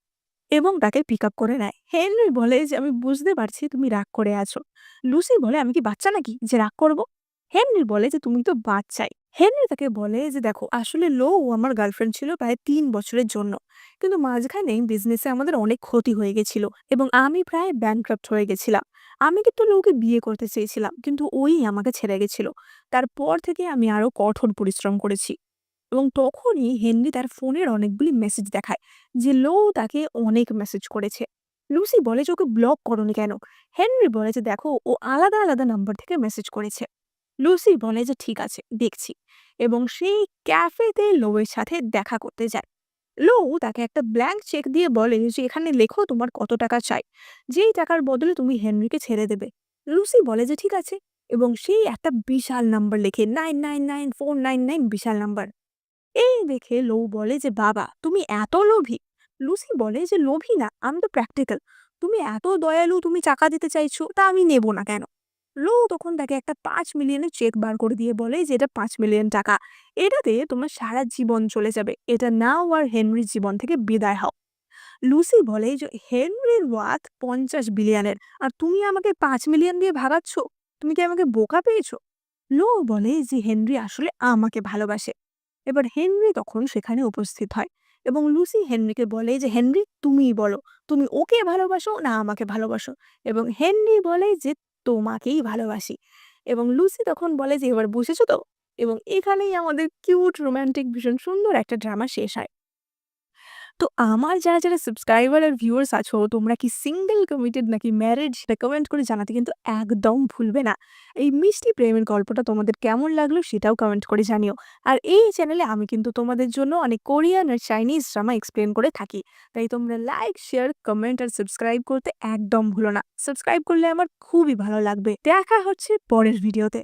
এবং তাকে পিক আপ করে নেয়। হেনরি বলে যে আমি বুঝতে পারছি তুমি রাগ করে আছো। লুসি বলে আমি কি বাচ্চা নাকি যে রাগ করব। হেনরি বলে যে তুমি তো বাচ্চাই। হেনরি তাকে বলে যে দেখো, আসলে লো ও আমার গার্লফ্রেন্ড ছিল প্রায় 3 বছরের জন্য, কিন্তু মাঝখানে বিজনেসে আমাদের অনেক ক্ষতি হয়ে গেছিল এবং আমি প্রায় ব্যাংক্রাপ্ট হয়ে গেছিলাম। আমি কিন্তু লোকে বিয়ে করতে চেয়েছিলাম, কিন্তু ওই আমাকে ছেড়ে গেছিল। তারপর থেকে আমি আরো কঠোর পরিশ্রম করেছি। এবং তখনই হেনরি তার ফোনের অনেকগুলি মেসেজ দেখায় যে লো তাকে অনেক মেসেজ করেছে। লুসি বলে যে ওকে ব্লক করনি কেন। হেনরি বলে যে দেখো, ও আলাদা আলাদা নাম্বার থেকে মেসেজ করেছে। লুসি বলে যে ঠিক আছে, দেখছি। এবং সেই ক্যাফেতে লোয়ের সাথে দেখা করতে যায়। লো তাকে একটা ব্ল্যাঙ্ক চেক দিয়ে বলে যে এখানে লেখো তোমার কত টাকা চাই, যেই টাকার বদলে তুমি হেনরিকে ছেড়ে দেবে। লুসি বলে যে ঠিক আছে। এবং সেই একটা বিশাল নাম্বার লেখে 999499, বিশাল নাম্বার। এই দেখে লো বলে যে বাবা, তুমি এত লোভী। লুসি বলে যে লোভী না, আমি তো প্র্যাকটিক্যাল। তুমি এত দয়ালু, তুমি টাকা দিতে চাইছো, তা আমি নেব না কেন। লো তখন তাকে একটা 5 মিলিয়নের চেক বার করে দিয়ে বলে যে এটা 5 মিলিয়ন টাকা, এটাতে তোমার সারা জীবন চলে যাবে, এটা নাও আর হেনরির জীবন থেকে বিদায় হও। লুসি বলে যে হেনরির ওয়ার্থ 50 বিলিয়নের, আর তুমি আমাকে 5 মিলিয়ন দিয়ে ভাগাচ্ছ, তুমি কি আমাকে বোকা পেয়েছো। লো বলে যে হেনরি আসলে আমাকে ভালোবাসে। এবার হেনরি তখন সেখানে উপস্থিত হয় এবং লুসি হেনরিকে বলে যে হেনরি তুমিই বলো, তুমি ওকে ভালোবাসো না আমাকে ভালোবাসো। এবং হেনরি বলে যে তোমাকেই ভালোবাসি। এবং লুসি তখন বলে যে এবার বুঝেছো তো। এবং এখানেই আমাদের কিউট রোমান্টিক ভীষণ সুন্দর একটা ড্রামা শেষ হয়। তো আমার যারা সাবস্ক্রাইবার আর ভিউয়ার্স আছো, তোমরা কি সিঙ্গেল, কমিটেড নাকি ম্যারিড সেটা কমেন্ট করে জানাতে কিন্তু একদম ভুলবে না। এই মিষ্টি প্রেমের গল্পটা তোমাদের কেমন লাগলো সেটাও কমেন্ট করে জানিও। আর এই চ্যানেলে আমি কিন্তু তোমাদের জন্য অনেক কোরিয়ান আর চাইনিজ ড্রামা এক্সপ্লেন করে থাকি। তাই তোমরা লাইক, শেয়ার, কমেন্ট আর সাবস্ক্রাইব করতে একদম ভুলো না। সাবস্ক্রাইব করলে আমার খুবই ভালো লাগবে। দেখা হচ্ছে পরের ভিডিওতে।